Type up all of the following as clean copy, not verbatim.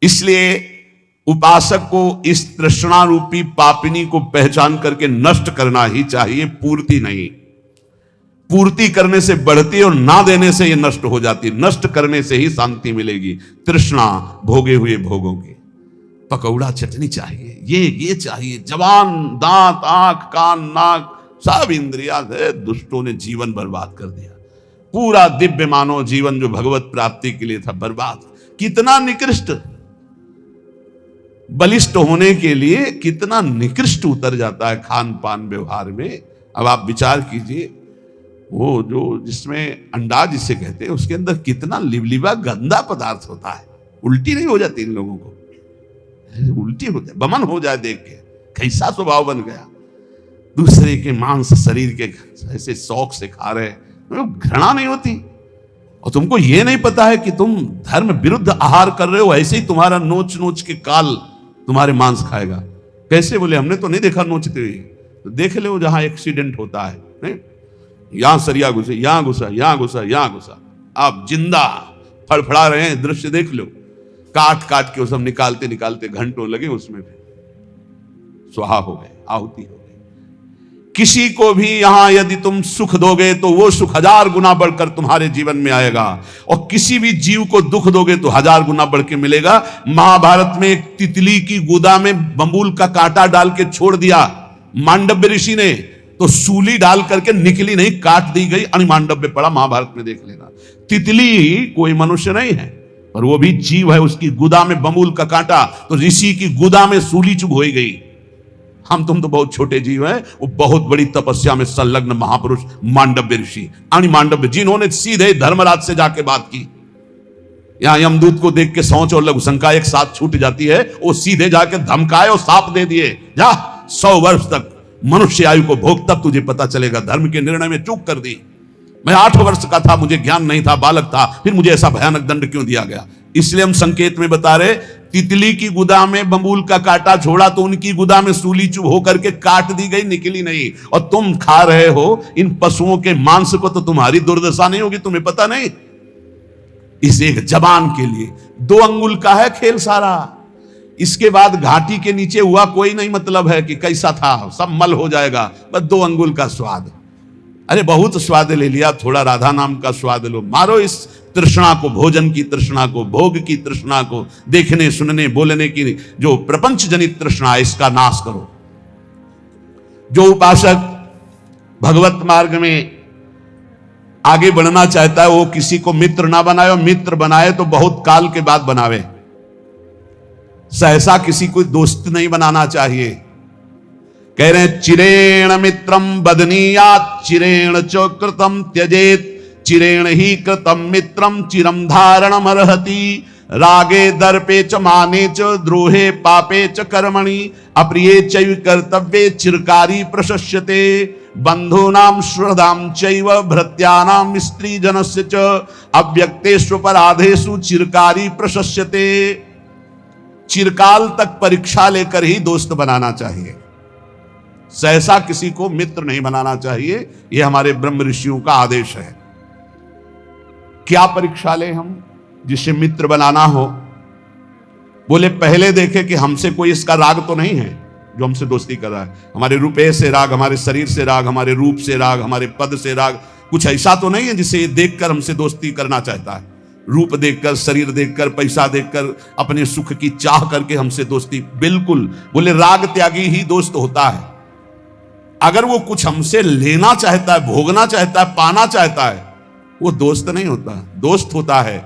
इसलिए उपासक को इस तृष्णा रूपी पापिनी को पहचान करके नष्ट करना ही चाहिए, पूर्ति नहीं। पूर्ति करने से बढ़ती और ना देने से ये नष्ट हो जाती। नष्ट करने से ही शांति मिलेगी। तृष्णा भोगे हुए भोगों की, पकौड़ा चटनी चाहिए, ये चाहिए, जबान, दांत, आंख, कान, नाक, सब इंद्रियां दुष्टों ने जीवन बर्बाद कर दिया। पूरा दिव्य मानव जीवन जो भगवत प्राप्ति के लिए था, बर्बाद। कितना निकृष्ट, बलिष्ठ होने के लिए कितना निकृष्ट उतर जाता है खान पान व्यवहार में। अब आप विचार कीजिए, वो जो जिसमें अंडा जिसे कहते हैं, उसके अंदर कितना लिबलिबा गंदा पदार्थ होता है। उल्टी नहीं हो जाती इन लोगों को? उल्टी हो जाए, बमन हो जाए देख के, कैसा स्वभाव बन गया। दूसरे के मांस शरीर के ऐसे शौक से खा रहे, घृणा नहीं होती? और तुमको ये नहीं पता है कि तुम धर्म विरुद्ध आहार कर रहे हो, ऐसे ही तुम्हारा नोच नोच के काल तुम्हारे मांस खाएगा। कैसे? बोले हमने तो नहीं देखा नोचते हुए। तो देख ले जहां एक्सीडेंट होता है, नहीं? यहां सरिया घुसे, यहां घुसा, यहां घुसा, यहां घुसा, आप जिंदा फड़फड़ा रहे हैं, दृश्य देख लो। काट काट के वो सब निकालते निकालते घंटों लगे, उसमें भी स्वाहा हो गए, आहुति हो गई। किसी को भी यहां यदि तुम सुख दोगे तो वो सुख 1000 गुना बढ़कर तुम्हारे जीवन में आएगा, और किसी भी जीव को दुख दोगे तो 1000 गुना बढ़ के मिलेगा। महाभारत में एक तितली की गुदा में बंबूल का कांटा डाल के छोड़ दिया मांडव्य ऋषि ने, तो सूली डाल करके निकली नहीं, काट दी गई, अणिमांडव्य पड़ा। महाभारत में देख लेना। तितली कोई मनुष्य नहीं है, पर वो भी जीव है। उसकी गुदा में बंबूल का कांटा, तो ऋषि की गुदा में सूली चुभ हो गई। हम तुम तो बहुत छोटे जीव हैं, वो बहुत बड़ी तपस्या में संलग्न महापुरुष मांडव्य ऋषि, अणिमांडव्य, जिन्होंने सीधे धर्मराज से जाके बात की। यहां यमदूत को देख के सोच और लघु शंका एक साथ छूट जाती है, वो सीधे जाके धमकाए और साप दे दिए, जा 100 वर्ष तक मनुष्य आयु को भोग, तब तुझे पता चलेगा। धर्म के निर्णय में चूक कर दी। मैं 8 वर्ष का था, मुझे ज्ञान नहीं था, बालक था, फिर मुझे ऐसा भयानक दंड क्यों दिया गया? इसलिए हम संकेत में बता रहे, तितली की गुदा में बंबूल का कांटा छोड़ा तो उनकी गुदा में सूली चुभ होकर के काट दी गई, निकली नहीं। और तुम खा रहे हो इन पशुओं के मांस को, तो तुम्हारी दुर्दशा नहीं होगी, तुम्हें पता नहीं? इस एक जबान के लिए 2 अंगुल का है खेल सारा। इसके बाद घाटी के नीचे हुआ कोई नहीं मतलब है कि कैसा था, सब मल हो जाएगा। बस 2 अंगुल का स्वाद। अरे बहुत स्वाद ले लिया, थोड़ा राधा नाम का स्वाद लो। मारो इस तृष्णा को, भोजन की तृष्णा को, भोग की तृष्णा को, देखने सुनने बोलने की जो प्रपंच जनित तृष्णा है, इसका नाश करो। जो उपासक भगवत मार्ग में आगे बढ़ना चाहता है, वो किसी को मित्र ना बनाए, और मित्र बनाए तो बहुत काल के बाद बनावे। सहसा किसी को दोस्त नहीं बनाना चाहिए। कह रहे हैं, चिरेण मित्रम बदनीयात् चिरेण च कृतम त्यजेत, चिरेण ही कृतम मित्रम चिरम धारणम अर्हति, रागे दर्पे च माने च द्रोहे पापे च कर्मणि, अप्रिये चैव कर्तव्ये चिरकारी प्रशस्यते, बंधूनां श्रद्धां चैव भृत्यानां स्त्री जनस्य च अव्यक्तेषु अपराधेषु चिरकारी प्रशस्यते। चिरकाल तक परीक्षा लेकर ही दोस्त बनाना चाहिए, सहसा किसी को मित्र नहीं बनाना चाहिए। यह हमारे ब्रह्म ऋषियों का आदेश है। क्या परीक्षा ले हम जिसे मित्र बनाना हो? बोले पहले देखे कि हमसे कोई इसका राग तो नहीं है जो हमसे दोस्ती कर रहा है। हमारे रुपये से राग, हमारे शरीर से राग, हमारे रूप से राग, हमारे पद से राग, कुछ ऐसा तो नहीं है जिसे ये देखकर हमसे दोस्ती करना चाहता है। रूप देखकर, शरीर देखकर, पैसा देखकर, अपने सुख की चाह करके हमसे दोस्ती, बिल्कुल। बोले राग त्यागी ही दोस्त होता है। अगर वो कुछ हमसे लेना चाहता है, भोगना चाहता है, पाना चाहता है, वो दोस्त नहीं होता। दोस्त होता है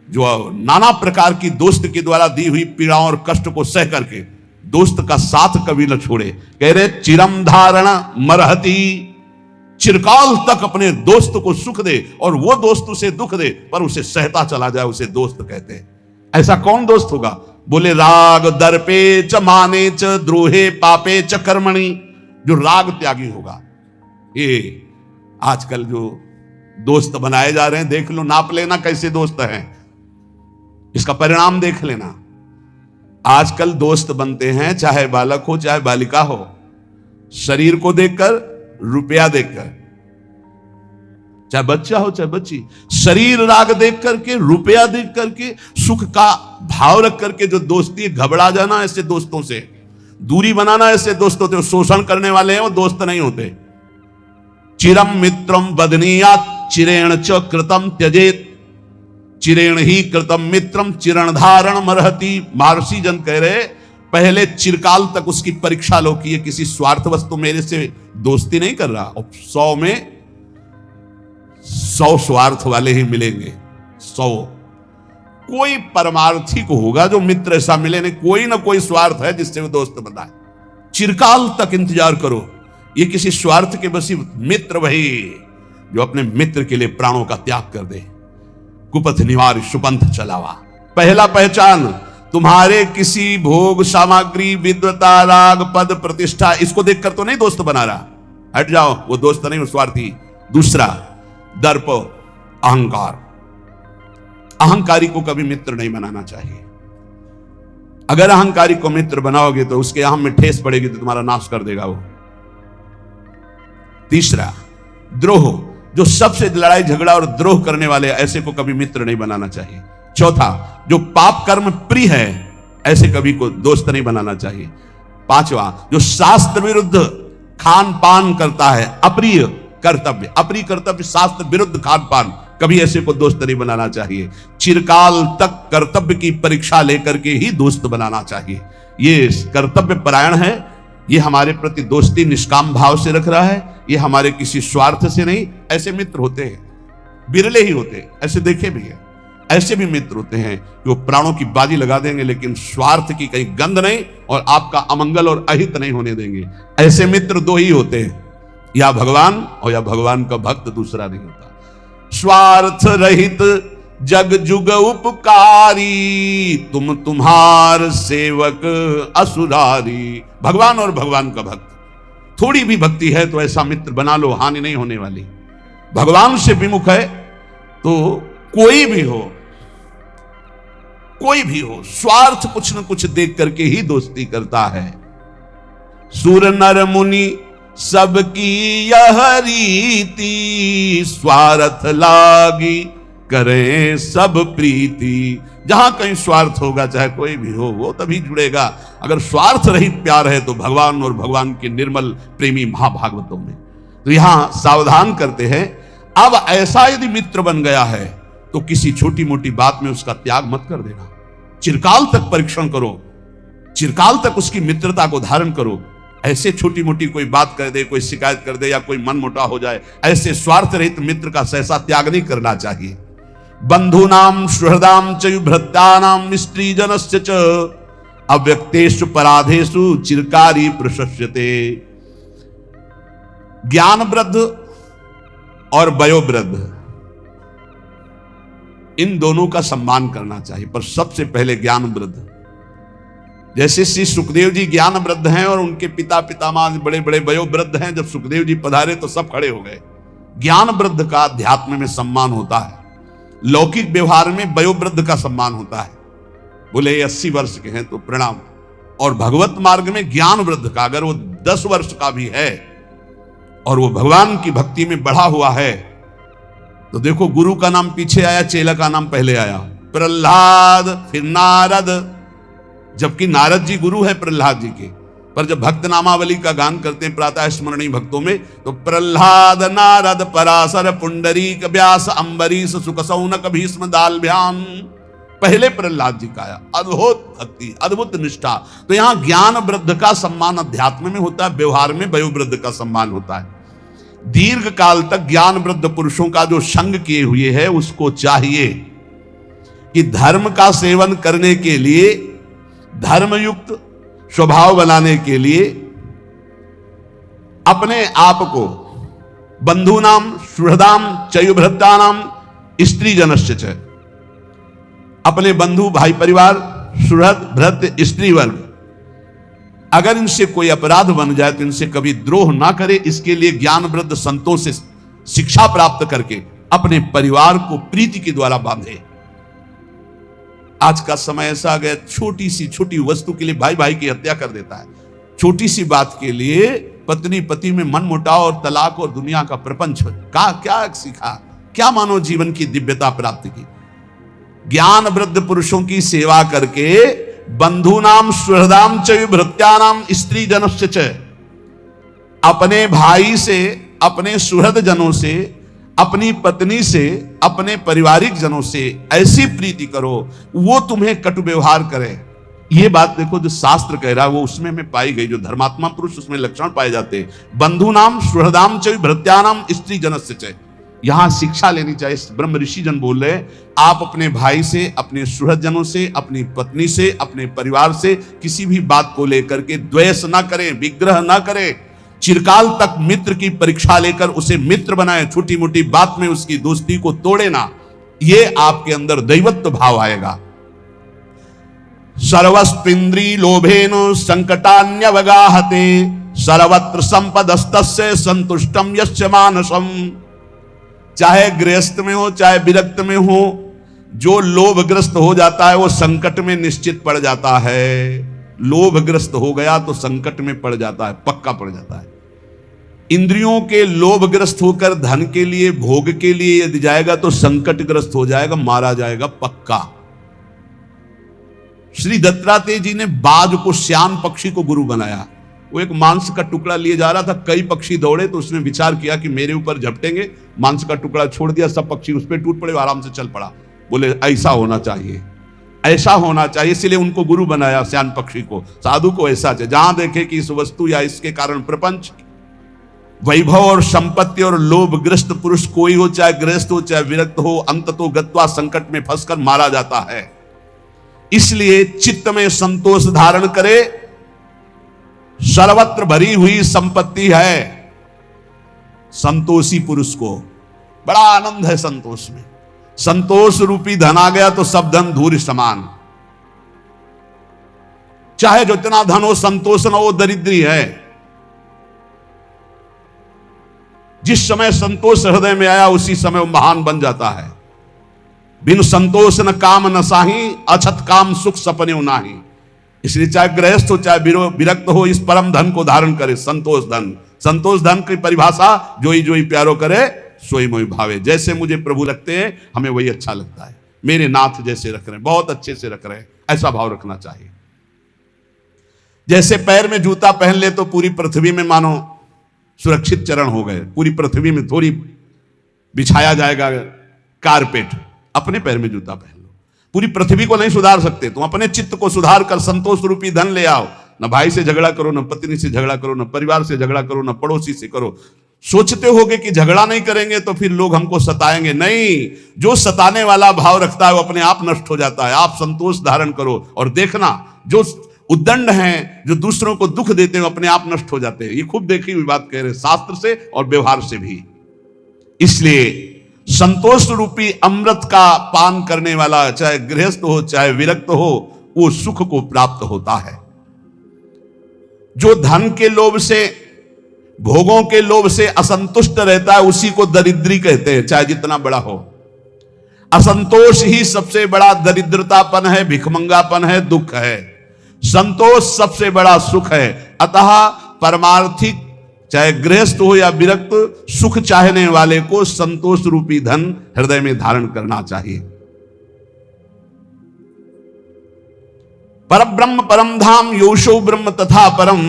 जो नाना प्रकार की दोस्त के द्वारा दी हुई पीड़ाओं और कष्ट को सह करके दोस्त का साथ कभी न छोड़े। कह रहे चिरम धारण मरहती, चिरकाल तक अपने दोस्त को सुख दे और वो दोस्त उसे दुख दे पर उसे सहता चला जाए, उसे दोस्त कहते हैं। ऐसा कौन दोस्त होगा? बोले राग दर्पे च माने च द्रोहे पापे च कर्मणि, जो राग त्यागी होगा। ये आजकल जो दोस्त बनाए जा रहे हैं, देख लो, नाप लेना कैसे दोस्त हैं, इसका परिणाम देख लेना। आजकल दोस्त बनते हैं, चाहे बालक हो चाहे बालिका हो, शरीर को देखकर, रुपया देखकर। चाहे बच्चा हो चाहे बच्ची। शरीर राग देख करके, रुपया देख करके, सुख का भाव रख करके जो दोस्ती है, घबरा जाना ऐसे दोस्तों से, दूरी बनाना ऐसे दोस्तों से, शोषण करने वाले हैं वो दोस्त नहीं होते। चिरम मित्रम बदनीयात चिरेण च कृतम त्यजेत, चिरेण ही कृतम मित्रम चिरण धारण मरहति। महर्षि जन कह रहे पहले चिरकाल तक उसकी परीक्षा लो कि ये किसी स्वार्थ वस्तु मेरे से दोस्ती नहीं कर रहा। और 100 में 100 स्वार्थ वाले ही मिलेंगे। 100 कोई परमार्थी को होगा जो मित्र ऐसा मिले नहीं, कोई ना कोई स्वार्थ है जिससे वो दोस्त बनाए। चिरकाल तक इंतजार करो, ये किसी स्वार्थ के बसी मित्र वही जो अपने मित्र के लिए प्राणों का त्याग कर दे। कुपथ निवार सुपंथ चलावा। पहला पहचान, तुम्हारे किसी भोग सामग्री, विद्वता, राग, पद, प्रतिष्ठा, इसको देखकर तो नहीं दोस्त बना रहा, हट जाओ, वो दोस्त नहीं, वो स्वार्थी। दूसरा दर्प, अहंकार। अहंकारी को कभी मित्र नहीं बनाना चाहिए। अगर अहंकारी को मित्र बनाओगे तो उसके अहम में ठेस पड़ेगी तो तुम्हारा नाश कर देगा वो। तीसरा द्रोह, जो सबसे लड़ाई झगड़ा और द्रोह करने वाले, ऐसे को कभी मित्र नहीं बनाना चाहिए। चौथा, जो पाप कर्म प्रिय है, ऐसे कभी को दोस्त नहीं बनाना चाहिए। पांचवा, जो शास्त्र विरुद्ध खान पान करता है, अप्रिय कर्तव्य, अप्रिय कर्तव्य, शास्त्र विरुद्ध खान पान, कभी ऐसे को दोस्त नहीं बनाना चाहिए। चिरकाल तक कर्तव्य की परीक्षा लेकर के ही दोस्त बनाना चाहिए। ये कर्तव्य परायण है, ये हमारे प्रति दोस्ती निष्काम भाव से रख रहा है, ये हमारे किसी स्वार्थ से नहीं। ऐसे मित्र होते हैं, बिरले ही होते हैं, ऐसे देखे भी हैं। ऐसे भी मित्र होते हैं कि वो प्राणों की बाजी लगा देंगे लेकिन स्वार्थ की कहीं गंध नहीं और आपका अमंगल और अहित नहीं होने देंगे। ऐसे मित्र दो ही होते हैं, या भगवान और या भगवान का भक्त, दूसरा नहीं होता। स्वार्थ रहित जग जुग उपकारी, तुम तुम्हार सेवक असुरारी। भगवान और भगवान का भक्त, थोड़ी भी भक्ति है तो ऐसा मित्र बना लो, हानि नहीं होने वाली। भगवान से विमुख है तो कोई भी हो, कोई भी हो, स्वार्थ कुछ न कुछ देख करके ही दोस्ती करता है। सुर नर मुनि सबकी यह रीति, स्वार्थ लागी करें सब प्रीति। जहां कहीं स्वार्थ होगा, चाहे कोई भी हो, वो तभी जुड़ेगा। अगर स्वार्थ रहित प्यार है तो भगवान और भगवान के निर्मल प्रेमी महाभागवतों में। तो यहां सावधान करते हैं, अब ऐसा यदि मित्र बन गया है तो किसी छोटी मोटी बात में उसका त्याग मत कर देना। चिरकाल तक परीक्षण करो, चिरकाल तक उसकी मित्रता को धारण करो। ऐसे छोटी मोटी कोई बात कर दे, कोई शिकायत कर दे या कोई मन मोटा हो जाए, ऐसे स्वार्थ रहित मित्र का सहसा त्याग नहीं करना चाहिए। बंधूनाम सुहृदाम च भृत्यानाम स्त्री जनस्य च, अव्यक्तेषु पराधेषु चिरकारी प्रशस्यते। ज्ञान वृद्ध और वयोवृद्ध, इन दोनों का सम्मान करना चाहिए, पर सबसे पहले ज्ञान वृद्ध। जैसे श्री सुखदेव जी ज्ञान वृद्ध हैं और उनके पिता पितामह बड़े बड़े वयोवृद्ध हैं। जब सुखदेव जी पधारे तो सब खड़े हो गए। ज्ञान वृद्ध का अध्यात्म में सम्मान होता है, लौकिक व्यवहार में वयोवृद्ध का सम्मान होता है। बोले 80 वर्ष के हैं तो प्रणाम, और भगवत मार्ग में ज्ञान वृद्ध का अगर वो 10 वर्ष का भी है और वो भगवान की भक्ति में बढ़ा हुआ है तो देखो, गुरु का नाम पीछे आया, चेला का नाम पहले आया। प्रहलाद, फिर नारद, जबकि नारद जी गुरु है प्रहलाद जी के। पर जब भक्त नामावली का गान करते हैं प्रातः स्मरणीय भक्तों में, तो प्रहलाद, नारद, पराशर, पुंडरीक, व्यास, अम्बरीश, सुकसौनक, भीष्म, दालभ्याम, पहले प्रहलाद जी का आया। अद्भुत भक्ति, अद्भुत निष्ठा। तो यहां ज्ञान वृद्ध का सम्मान अध्यात्म में होता है, व्यवहार में वयोवृद्ध का सम्मान होता है। दीर्घ काल तक ज्ञान वृद्ध पुरुषों का जो संग किए हुए है, उसको चाहिए कि धर्म का सेवन करने के लिए, धर्मयुक्त स्वभाव बनाने के लिए अपने आप को बंधूनाम सुहृदाम चयुभृत्यानाम स्त्री जनस्य च, अपने बंधु भाई परिवार, सुहृद भृत्य स्त्री वर्ग, अगर इनसे कोई अपराध बन जाए तो इनसे कभी द्रोह ना करे। इसके लिए ज्ञान वृद्ध संतों से शिक्षा प्राप्त करके अपने परिवार को प्रीति के द्वारा बांधे। आज का समय ऐसा आ गया, छोटी सी छोटी वस्तु के लिए भाई भाई की हत्या कर देता है। छोटी सी बात के लिए पत्नी पति में मन मुटाव और तलाक और दुनिया का प्रपंच का क्या सीखा, क्या मानव जीवन की दिव्यता प्राप्त की। ज्ञान वृद्ध पुरुषों की सेवा करके बंधुनाम सुहृदाम च भृत्यानाम स्त्री जनस्य च, अपने भाई से, अपने सुहृद जनों से, अपनी पत्नी से, अपने पारिवारिक जनों से ऐसी प्रीति करो वो तुम्हें कटु व्यवहार करे। ये बात देखो जो शास्त्र कह रहा है वो उसमें में पाई गई, जो धर्मात्मा पुरुष उसमें लक्षण पाए जाते हैं। बंधुनाम सुहृदाम च भृत्यानाम स्त्री जनस्य च, यहां शिक्षा लेनी चाहिए। ब्रह्म ऋषि जन बोल रहे आप अपने भाई से, अपने सुहृद जनों से, अपनी पत्नी से, अपने परिवार से किसी भी बात को लेकर के द्वेष ना करें, विग्रह ना करें। चिरकाल तक मित्र की परीक्षा लेकर उसे मित्र बनाए, छोटी मोटी बात में उसकी दोस्ती को तोड़े ना, ये आपके अंदर दैवत्व भाव आएगा। सर्वस्विंद्री लोभेन संकटान्यवगाहते, सर्वत्र संपदस्तस्य संतुष्टम यस्य मानसम। चाहे गृहस्थ में हो चाहे विरक्त में हो, जो लोभग्रस्त हो जाता है वो संकट में निश्चित पड़ जाता है। लोभग्रस्त हो गया तो संकट में पड़ जाता है, पक्का पड़ जाता है। इंद्रियों के लोभग्रस्त होकर धन के लिए, भोग के लिए यदि जाएगा तो संकटग्रस्त हो जाएगा, मारा जाएगा पक्का। श्री दत्तात्रेय जी ने बाज को, श्यान पक्षी को गुरु बनाया। वो एक मांस का टुकड़ा लिए जा रहा था, कई पक्षी दौड़े तो उसने विचार किया कि मेरे ऊपर झपटेंगे, मांस का टुकड़ा छोड़ दिया, सब पक्षी उस पर टूट पड़े, आराम से चल पड़ा। बोले ऐसा होना चाहिए, ऐसा होना चाहिए, इसलिए उनको गुरु बनाया, श्यान पक्षी को, साधु को ऐसा चाहिए। जहां देखे कि इस वस्तु या इसके कारण प्रपंच, वैभव और संपत्ति और लोभग्रस्त पुरुष कोई हो, चाहे गृहस्थ हो चाहे विरक्त हो, अंततो गत्वा संकट में फंसकर मारा जाता है। इसलिए चित्त में संतोष धारण करे। सर्वत्र भरी हुई संपत्ति है, संतोषी पुरुष को बड़ा आनंद है संतोष में। संतोष रूपी धन आ गया तो सब धन धूल समान। चाहे जितना धन हो, संतोष न हो, दरिद्री है। जिस समय संतोष हृदय में आया उसी समय वो महान बन जाता है। बिन संतोष न काम न साही, अछत काम सुख सपने नाही। इसलिए चाहे गृहस्थ हो चाहे विरक्त हो, इस परम धन को धारण करे, संतोष धन। संतोष धन की परिभाषा, जोई जोई प्यारो करे सोई मोई भावे। जैसे मुझे प्रभु रखते हैं हमें वही अच्छा लगता है। मेरे नाथ जैसे रख रहे हैं, बहुत अच्छे से रख रहे हैं, ऐसा भाव रखना चाहिए। जैसे पैर में जूता पहन ले तो पूरी पृथ्वी में मानो सुरक्षित चरण हो गए, पूरी पृथ्वी में थोड़ी बिछाया जाएगा कारपेट। अपने पैर में जूता पहन लो, पूरी पृथ्वी को नहीं सुधार सकते, तुम अपने चित्त को सुधार कर संतोष रूपी धन ले आओ। न भाई से झगड़ा करो, न पत्नी से झगड़ा करो, न परिवार से झगड़ा करो, न पड़ोसी से करो। सोचते होगे कि झगड़ा नहीं करेंगे तो फिर लोग हमको सताएंगे, नहीं। जो सताने वाला भाव रखता है वो अपने आप नष्ट हो जाता है। आप संतोष धारण करो और देखना, जो उद्दंड हैं, जो दूसरों को दुख देते हैं, अपने आप नष्ट हो जाते हैं। ये खूब देखी हुई बात कह रहे हैं, शास्त्र से और व्यवहार से भी। इसलिए संतोष रूपी अमृत का पान करने वाला, चाहे गृहस्थ हो चाहे विरक्त हो, वो सुख को प्राप्त होता है। जो धन के लोभ से, भोगों के लोभ से असंतुष्ट रहता है, उसी को दरिद्री कहते हैं, चाहे जितना बड़ा हो। असंतोष ही सबसे बड़ा दरिद्रतापन है, भिखमंगापन है, दुख है। संतोष सबसे बड़ा सुख है। अतः परमार्थिक, चाहे गृहस्थ हो या विरक्त, सुख चाहने वाले को संतोष रूपी धन हृदय में धारण करना चाहिए। परब्रह्म परम धाम योशो ब्रह्म तथा परम,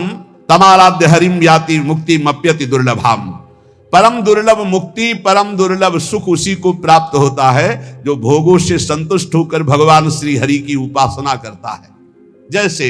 तमाराध्य हरिम याति मुक्ति मप्यति दुर्लभाम। परम दुर्लभ मुक्ति, परम दुर्लभ सुख उसी को प्राप्त होता है जो भोगों से संतुष्ट होकर भगवान श्री हरि की उपासना करता है। जैसे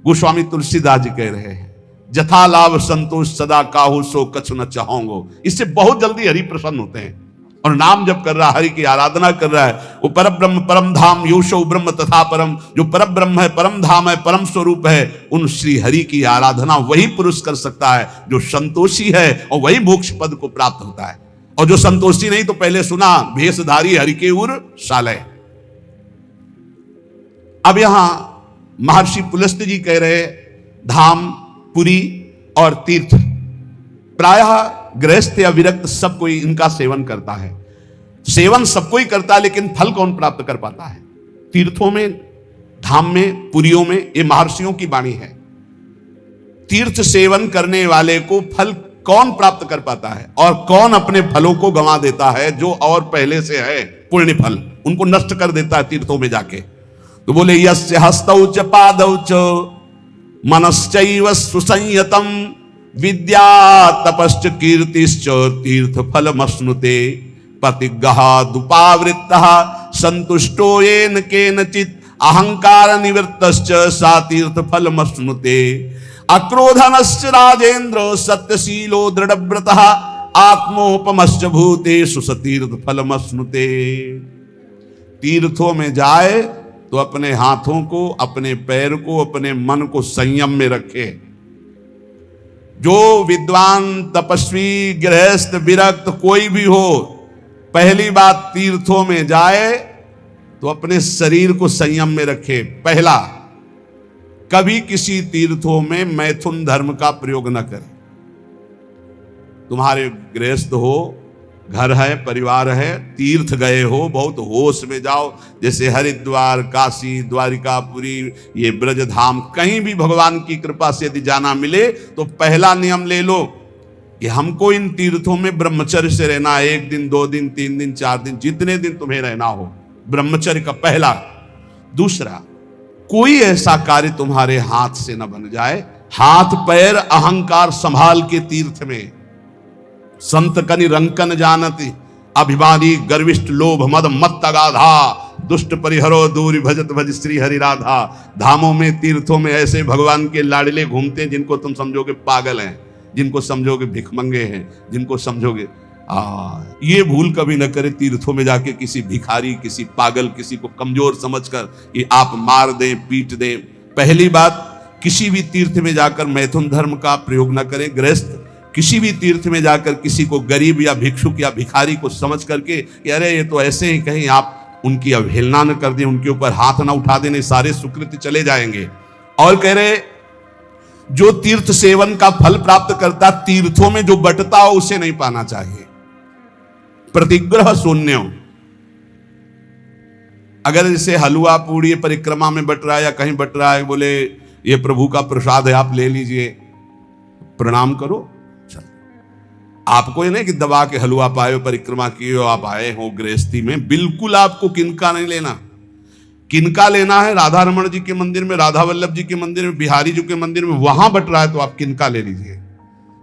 गोस्वामी तुलसीदास जी कह रहे हैं, जथा लाभ संतोष सदा काहू सो कछु न चाहोंगो। इससे बहुत जल्दी हरि प्रसन्न होते हैं। और नाम जब कर रहा है, हरि की आराधना कर रहा है, वो परब्रह्म परम धाम योशो ब्रह्म तथा परम, जो परब्रह्म है, परम धाम है, परम स्वरूप है, उन श्री हरि की आराधना वही पुरुष कर सकता है जो संतोषी है, और वही मोक्ष पद को प्राप्त होता है। और जो संतोषी नहीं, तो पहले सुना भेषधारी हरि के उर शालय। अब यहां महर्षि पुलस्त्य जी कह रहे, धाम, पुरी और तीर्थ, प्रायः गृहस्थ या विरक्त सब कोई इनका सेवन करता है। सेवन सब कोई करता है, लेकिन फल कौन प्राप्त कर पाता है? तीर्थों में, धाम में, पुरियों में, ये महर्षियों की वाणी है। तीर्थ सेवन करने वाले को फल कौन प्राप्त कर पाता है और कौन अपने फलों को गंवा देता है, जो और पहले से है पुण्य फल उनको नष्ट कर देता है तीर्थों में जाके। तो बोले यस्य हस्तौ च पादौ च मनश्चैव सुसंयतम विद्या तपश्च कीर्तिश्च तीर्थ फलमश्नुते प्रतिग्रहादुपावृत्तः संतुष्टो येन केनचित् अहंकार निवृत्तश्च सा तीर्थ फलमश्नुते अक्रोधनश्च राजेन्द्र सत्यशीलो दृढ़व्रतः आत्मोपमश्च भूतेषु स तीर्थ फलमश्नुते। तीर्थों में जाए तो अपने हाथों को, अपने पैर को, अपने मन को संयम में रखे। जो विद्वान, तपस्वी, गृहस्थ, विरक्त कोई भी हो, पहली बात तीर्थों में जाए तो अपने शरीर को संयम में रखे। पहला, कभी किसी तीर्थों में मैथुन धर्म का प्रयोग न करें। तुम्हारे गृहस्थ हो, घर है, परिवार है, तीर्थ गए हो, बहुत होश में जाओ। जैसे हरिद्वार, काशी, द्वारिकापुरी, ये ब्रज धाम, कहीं भी भगवान की कृपा से यदि जाना मिले तो पहला नियम ले लो कि हमको इन तीर्थों में ब्रह्मचर्य से रहना है। 1 दिन, 2 दिन, 3 दिन, 4 दिन, जितने दिन तुम्हें रहना हो, ब्रह्मचर्य का पहला। दूसरा, कोई ऐसा कार्य तुम्हारे हाथ से न बन जाए। हाथ पैर अहंकार संभाल के तीर्थ में। संत कनि रंकन जानती अभिमानी गर्विष्ठ लोभ मद मत तगाधा दुष्ट परिहरो दूरी भजत भज श्री हरि राधा। धामों में, तीर्थों में ऐसे भगवान के लाडले घूमते हैं जिनको तुम समझोगे पागल हैं, जिनको समझोगे भिखमंगे हैं, जिनको समझोगे। ये भूल कभी न करे तीर्थों में जाके किसी भिखारी, किसी पागल, किसी को कमजोर समझकर कि आप मार दें, पीट दें। पहली बात, किसी भी तीर्थ में जाकर मैथुन धर्म का प्रयोग न करें। गृहस्थ किसी भी तीर्थ में जाकर किसी को गरीब या भिक्षुक या भिखारी को समझ करके कि अरे ये तो ऐसे ही, कहीं आप उनकी अवहेलना न कर दें, उनके ऊपर हाथ ना उठा दें, सारे सुकृत चले जाएंगे। और कह रहे, जो तीर्थ सेवन का फल प्राप्त करता, तीर्थों में जो बटता हो उसे नहीं पाना चाहिए। प्रतिग्रह शून्य। अगर जैसे हलवा पूड़ी परिक्रमा में बट रहा है या कहीं बट रहा है, बोले ये प्रभु का प्रसाद है, आप ले लीजिए, प्रणाम करो। आपको ये नहीं कि दबा के हलवा पाए, परिक्रमा किए हो, आप आए हो गृहस्थी में, बिल्कुल आपको किनका नहीं लेना। किनका लेना है? राधा रमण जी के मंदिर में, राधा वल्लभ जी के मंदिर में, बिहारी जी के मंदिर में, वहां बट रहा है तो आप किनका ले लीजिए।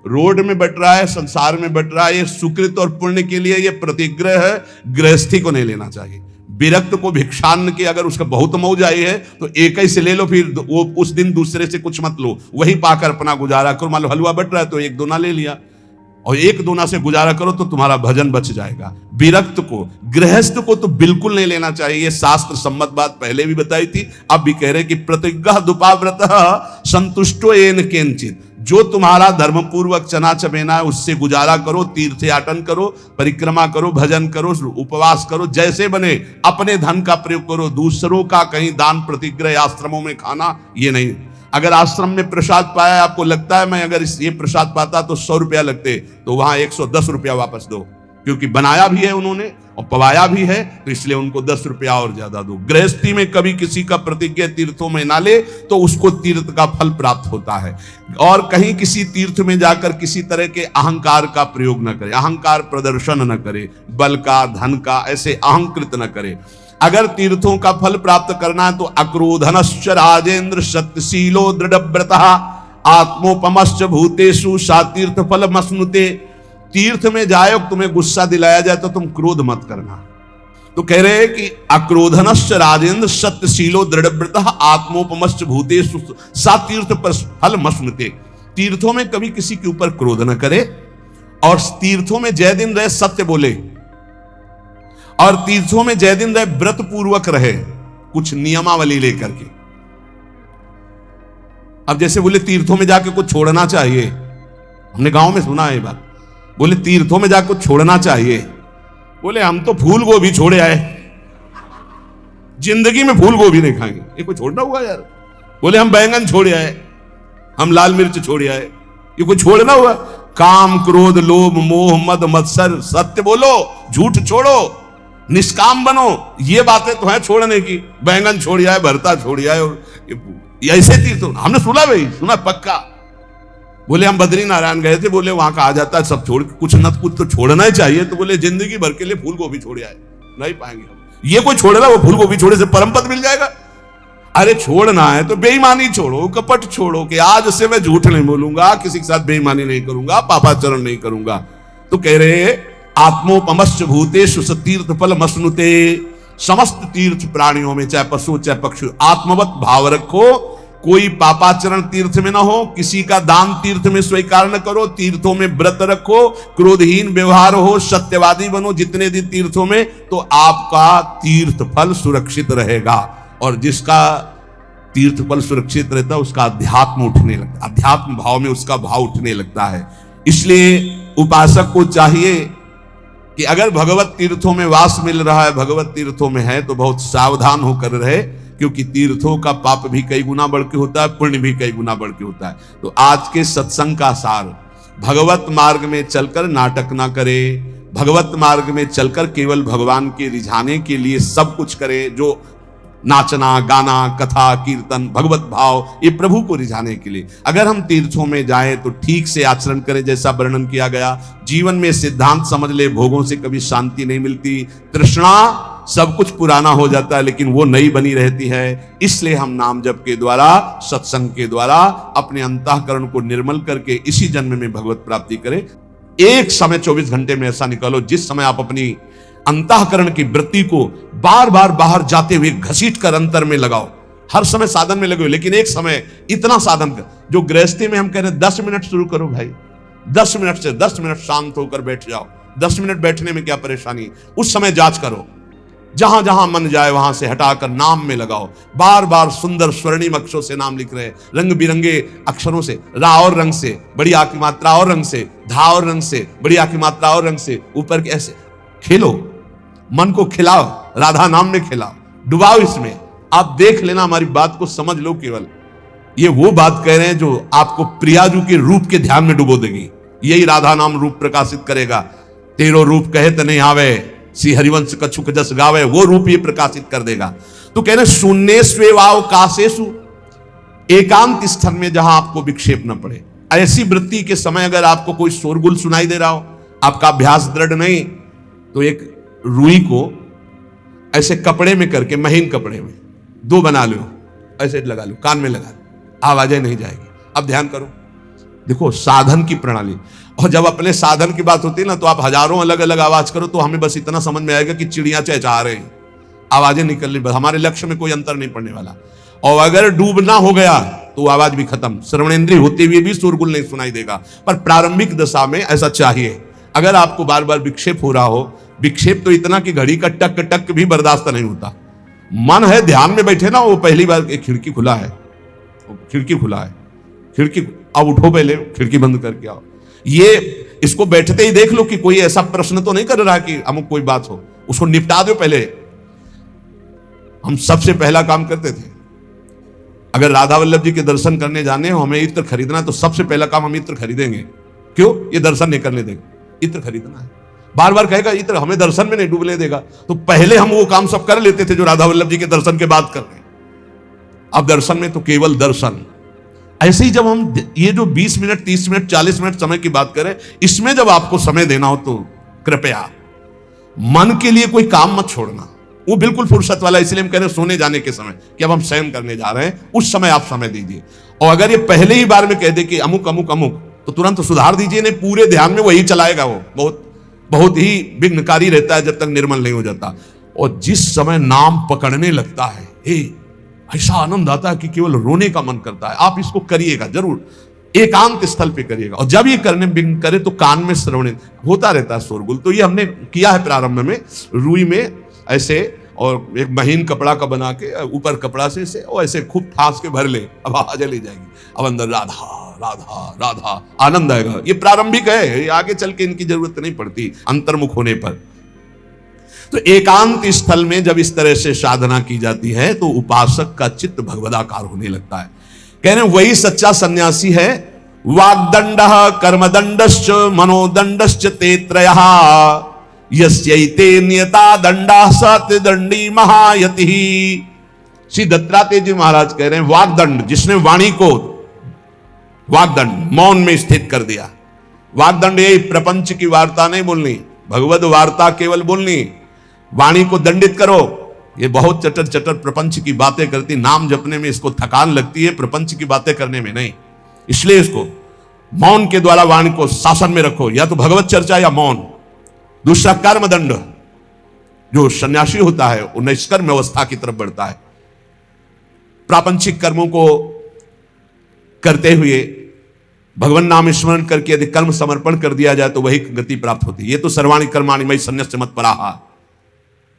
रोड में बट रहा है, संसार में बट रहा है, ये सुकृत और पुण्य के लिए, ये प्रतिग्रह है, गृहस्थी को नहीं लेना चाहिए। विरक्त को भिक्षान्न की अगर उसका बहुत मौज आई है तो एक ही से ले लो, फिर वो उस दिन दूसरे से कुछ मत लो, वही पाकर अपना गुजारा करो। मान लो हलवा बट रहा है तो 1 दोना ले लिया और 1 दोना से गुजारा करो तो तुम्हारा भजन बच जाएगा। विरक्त को, गृहस्थ को तो बिल्कुल नहीं लेना चाहिए। ये शास्त्र सम्मत बात पहले भी बताई थी, अब भी कह रहे कि प्रतिग्रहादुपावृतः संतुष्टो येन केनचित्। जो तुम्हारा धर्म पूर्वक चना चबेना है उससे गुजारा करो, तीर्थयाटन करो, परिक्रमा करो, भजन करो, उपवास करो, जैसे बने अपने धन का प्रयोग करो। दूसरों का कहीं दान प्रतिग्रह आश्रमों में खाना ये नहीं। अगर आश्रम में प्रसाद पाया, आपको लगता है मैं अगर ये प्रसाद पाता तो 100 रुपया लगते, तो वहां 110 रुपया वापस दो, क्योंकि बनाया भी है उन्होंने और पवाया भी है, तो इसलिए उनको 10 रुपया और ज्यादा दो। गृहस्थी में कभी किसी का प्रतिज्ञा तीर्थों में ना ले तो उसको तीर्थ का फल प्राप्त होता है। और कहीं किसी तीर्थ में जाकर किसी तरह के अहंकार का प्रयोग न करे, अहंकार प्रदर्शन न करे, बल का, धन का, ऐसे अहंकृत न करे। अगर तीर्थों का फल प्राप्त करना है तो अक्रोधनश्च राजेन्द्र सत्यशीलो दृढ़व्रतः आत्मोपमश्च भूतेषु सा तीर्थ फलमश्नुते। तीर्थ में जाए, तुम्हें गुस्सा दिलाया जाए तो तुम क्रोध मत करना। तो कह रहे हैं कि अक्रोधनश्च राजेन्द्र सत्यशीलो दृढ़व्रतः आत्मोपमश्च भूतेषु सा तीर्थ फलमश्नुते। तीर्थों में कभी किसी के ऊपर क्रोध न करे और तीर्थों में जय दिन रहे सत्य बोले, और तीर्थों में जय दिन रहे व्रत पूर्वक रहे, कुछ नियमावली लेकर के। अब जैसे बोले तीर्थों में जाके कुछ छोड़ना चाहिए, हमने गांव में सुना है ये बात, बोले तीर्थों में जाकर कुछ छोड़ना चाहिए। बोले हम तो फूल गोभी छोड़े आए, जिंदगी में फूल गोभी नहीं खाएंगे, ये कोई छोड़ना हुआ यार। बोले हम बैंगन छोड़े आए, हम लाल मिर्च छोड़े आए, ये कोई छोड़ना हुआ? काम क्रोध लोभ मोह मद मत्सर, सत्य बोलो, झूठ छोड़ो, निष्काम बनो, ये बातें तो है छोड़ने की। बैंगन छोड़ आए, भरता छोड़ आए, और ऐसे तीर्थ हमने सुना भाई, सुना पक्का। बोले हम बद्री नारायण गए थे, बोले वहां कहा जाता है सब छोड़, कुछ न कुछ तो छोड़ना ही चाहिए। तो बोले जिंदगी भर के लिए फूल गोभी छोड़ आए, नहीं पाएंगे हम। ये कोई छोड़ेगा, वो फूल गोभी छोड़े से परम पद मिल जाएगा? अरे छोड़ना है तो बेईमानी छोड़ो, कपट छोड़ो, कि आज से मैं झूठ नहीं बोलूंगा, किसी के साथ बेईमानी नहीं करूंगा, पापाचरण नहीं करूंगा। तो कह रहे आत्मोपमश्च भूतेषु सतीर्थ फल मसनुते, समस्त तीर्थ प्राणियों में, चाहे पशु चाहे पक्षी, आत्मवत भाव रखो। कोई पापाचरण तीर्थ में ना हो, किसी का दान तीर्थ में स्वीकार न करो, तीर्थों में व्रत रखो, क्रोधहीन व्यवहार हो, सत्यवादी बनो जितने दिन तीर्थों में, तो आपका तीर्थ फल सुरक्षित रहेगा। और जिसका तीर्थ फल सुरक्षित रहता है उसका अध्यात्म उठने लगता है, अध्यात्म भाव में उसका भाव उठने लगता है। इसलिए उपासक को चाहिए कि अगर भगवत तीर्थों में वास मिल रहा है, भगवत तीर्थों में है, तो बहुत सावधान होकर रहे, क्योंकि तीर्थों का पाप भी कई गुना बढ़ के होता है, पुण्य भी कई गुना बढ़ के होता है। तो आज के सत्संग का सार, भगवत मार्ग में चलकर नाटक ना करे, भगवत मार्ग में चलकर केवल भगवान के रिझाने के लिए सब कुछ करे, जो नाचना गाना कथा कीर्तन भगवत भाव, ये प्रभु को रिझाने के लिए। अगर हम तीर्थों में जाएं तो ठीक से आचरण करें, जैसा वर्णन किया गया। जीवन में सिद्धांत समझ ले, भोगों से कभी शांति नहीं मिलती, तृष्णा, सब कुछ पुराना हो जाता है लेकिन वो नई बनी रहती है। इसलिए हम नाम जप के द्वारा, सत्संग के द्वारा अपने अंतःकरण को निर्मल करके इसी जन्म में भगवत प्राप्ति करें। एक समय 24 घंटे में ऐसा निकालो जिस समय आप अपनी अंतःकरण की वृत्ति को बार बार बाहर जाते हुए घसीट कर अंतर में लगाओ। हर समय साधन में लगे हो, लेकिन एक समय इतना साधन कर, जो गृहस्थी में हम कह रहे हैं 10 मिनट शुरू करो भाई, 10 मिनट से 10 मिनट शांत होकर बैठ जाओ। 10 मिनट बैठने में क्या परेशानी, उस समय जांच करो, जहां जहां मन जाए वहां से हटाकर नाम में लगाओ। बार बार सुंदर स्वर्णिम अक्षरों से नाम लिख रहे हैं, रंग बिरंगे अक्षरों से, रा और रंग से, बड़ी आ की मात्रा और रंग से, धा और रंग से, बड़ी आ की मात्रा और रंग से, ऊपर के ऐसे खेलो, मन को खिलाओ, राधा नाम में खिलाओ, डुबाओ इसमें। आप देख लेना, हमारी बात को समझ लो। केवल ये वो बात कह रहे हैं जो आपको प्रियाजू के रूप के ध्यान में डुबो देगी। यही राधा नाम रूप प्रकाशित करेगा। तेरो रूप कहे तो नहीं आवे, श्री हरिवंश कछुक जस गावे, वो रूप ये प्रकाशित कर देगा। तो कह रहे शून्य स्वेवावकाशेषु, एकांत स्थल में जहां आपको विक्षेप न पड़े। ऐसी वृत्ति के समय अगर आपको कोई शोरगुल सुनाई दे रहा हो, आपका अभ्यास दृढ़ नहीं, तो एक रुई को ऐसे कपड़े में करके, महीन कपड़े में 2 बना लो, ऐसे लगा लो, कान में लगा लो, आवाजें नहीं जाएगी। अब ध्यान करो, देखो साधन की प्रणाली। और जब अपने साधन की बात होती है ना, तो आप हजारों अलग अलग आवाज करो, तो हमें बस इतना समझ में आएगा कि चिड़िया चहचहा रहे हैं, आवाजें निकल रही, हमारे लक्ष्य में कोई अंतर नहीं पड़ने वाला। और अगर डूबना हो गया तो आवाज भी खत्म, श्रवणेंद्रिय होते हुए भी शोरगुल नहीं सुनाई देगा। पर प्रारंभिक दशा में ऐसा चाहिए। अगर आपको बार बार विक्षेप हो रहा हो, विक्षेप तो इतना कि घड़ी का टक टक भी बर्दाश्त नहीं होता, मन है ध्यान में बैठे ना, वो पहली बार खिड़की खुला है, खिड़की खुला है, खिड़की, अब उठो, पहले खिड़की बंद करके आओ। ये इसको बैठते ही देख लो कि कोई ऐसा प्रश्न तो नहीं कर रहा कि अमुक कोई बात हो, उसको निपटा दो पहले। हम सबसे पहला काम करते थे, अगर राधा वल्लभ जी के दर्शन करने जाने हो, हमें इत्र खरीदना, तो सबसे पहला काम हम इत्र खरीदेंगे। क्यों? ये दर्शन नहीं करने देंगे, इत्र खरीदना है। बार बार कहेगा इत्र हमें दर्शन में नहीं डूबने देगा, तो पहले हम वो काम सब कर लेते थे जो राधा वल्लभ जी के दर्शन के बाद कर रहे हैं। अब दर्शन में तो केवल दर्शन। ऐसे ही जब हम ये जो 20 मिनट 30 मिनट 40 मिनट समय की बात करें, इसमें जब आपको समय देना हो तो कृपया मन के लिए कोई काम मत छोड़ना, वो बिल्कुल फुर्सत वाला। इसलिए हम कह रहे हैं सोने जाने के समय कि अब हम शयन करने जा रहे हैं, उस समय आप समय दीजिए। और अगर ये पहले ही बार में कह दे कि अमुक अमुक अमुक, तो तुरंत सुधार दीजिए, नहीं पूरे ध्यान में वही चलाएगा। वो बहुत बहुत ही विघ्नकारी रहता है जब तक निर्मल नहीं हो जाता। और जिस समय नाम पकड़ने लगता है, ऐसा आनंद आता है कि केवल रोने का मन करता है। आप इसको करिएगा जरूर, एकांत स्थल पे करिएगा। और जब ये करने बिन करे तो कान में श्रवण होता रहता है शोरगुल। तो ये हमने किया है प्रारंभ में, रुई में ऐसे, और एक महीन कपड़ा का बना के ऊपर कपड़ा से इसे और ऐसे खूब ठास के भर ले, अब आवाज ले जाएगी, अब अंदर राधा राधा राधा, आनंद आएगा। ये प्रारंभिक है, ये आगे चल के इनकी जरूरत नहीं पड़ती अंतर्मुख होने पर। तो एकांत स्थल में जब इस तरह से साधना की जाती है तो उपासक का चित्त भगवदाकार होने लगता है। कह रहे वही सच्चा सन्यासी है। वाग्दंड कर्मदंडश्च मनोदंडश्च ते त्रयः यस्यैते नियता दंडा सत्यदंडी महायति। श्री दत्तात्रेय जी महाराज कह रहे हैं वाग्दंड, जिसने वाणी को वाग्दंड, मौन में स्थित कर दिया। वाग्दंड यही प्रपंच की वार्ता नहीं बोलनी, भगवद वार्ता केवल बोलनी। वाणी को दंडित करो। ये बहुत चटर चटर प्रपंच की बातें करती, नाम जपने में इसको थकान लगती है, प्रपंच की बातें करने में नहीं। इसलिए इसको मौन के द्वारा वाणी को शासन में रखो, या तो भगवत चर्चा या मौन। दूसरा कर्मदंड, जो सन्यासी होता है वो निष्कर्म अवस्था की तरफ बढ़ता है। प्रापंचिक कर्मों को करते हुए भगवान नाम स्मरण करके यदि कर्म समर्पण कर दिया जाए तो वही गति प्राप्त होती है। ये तो सर्वाणि कर्माणि मयि सन्न्यस्य मत्पराः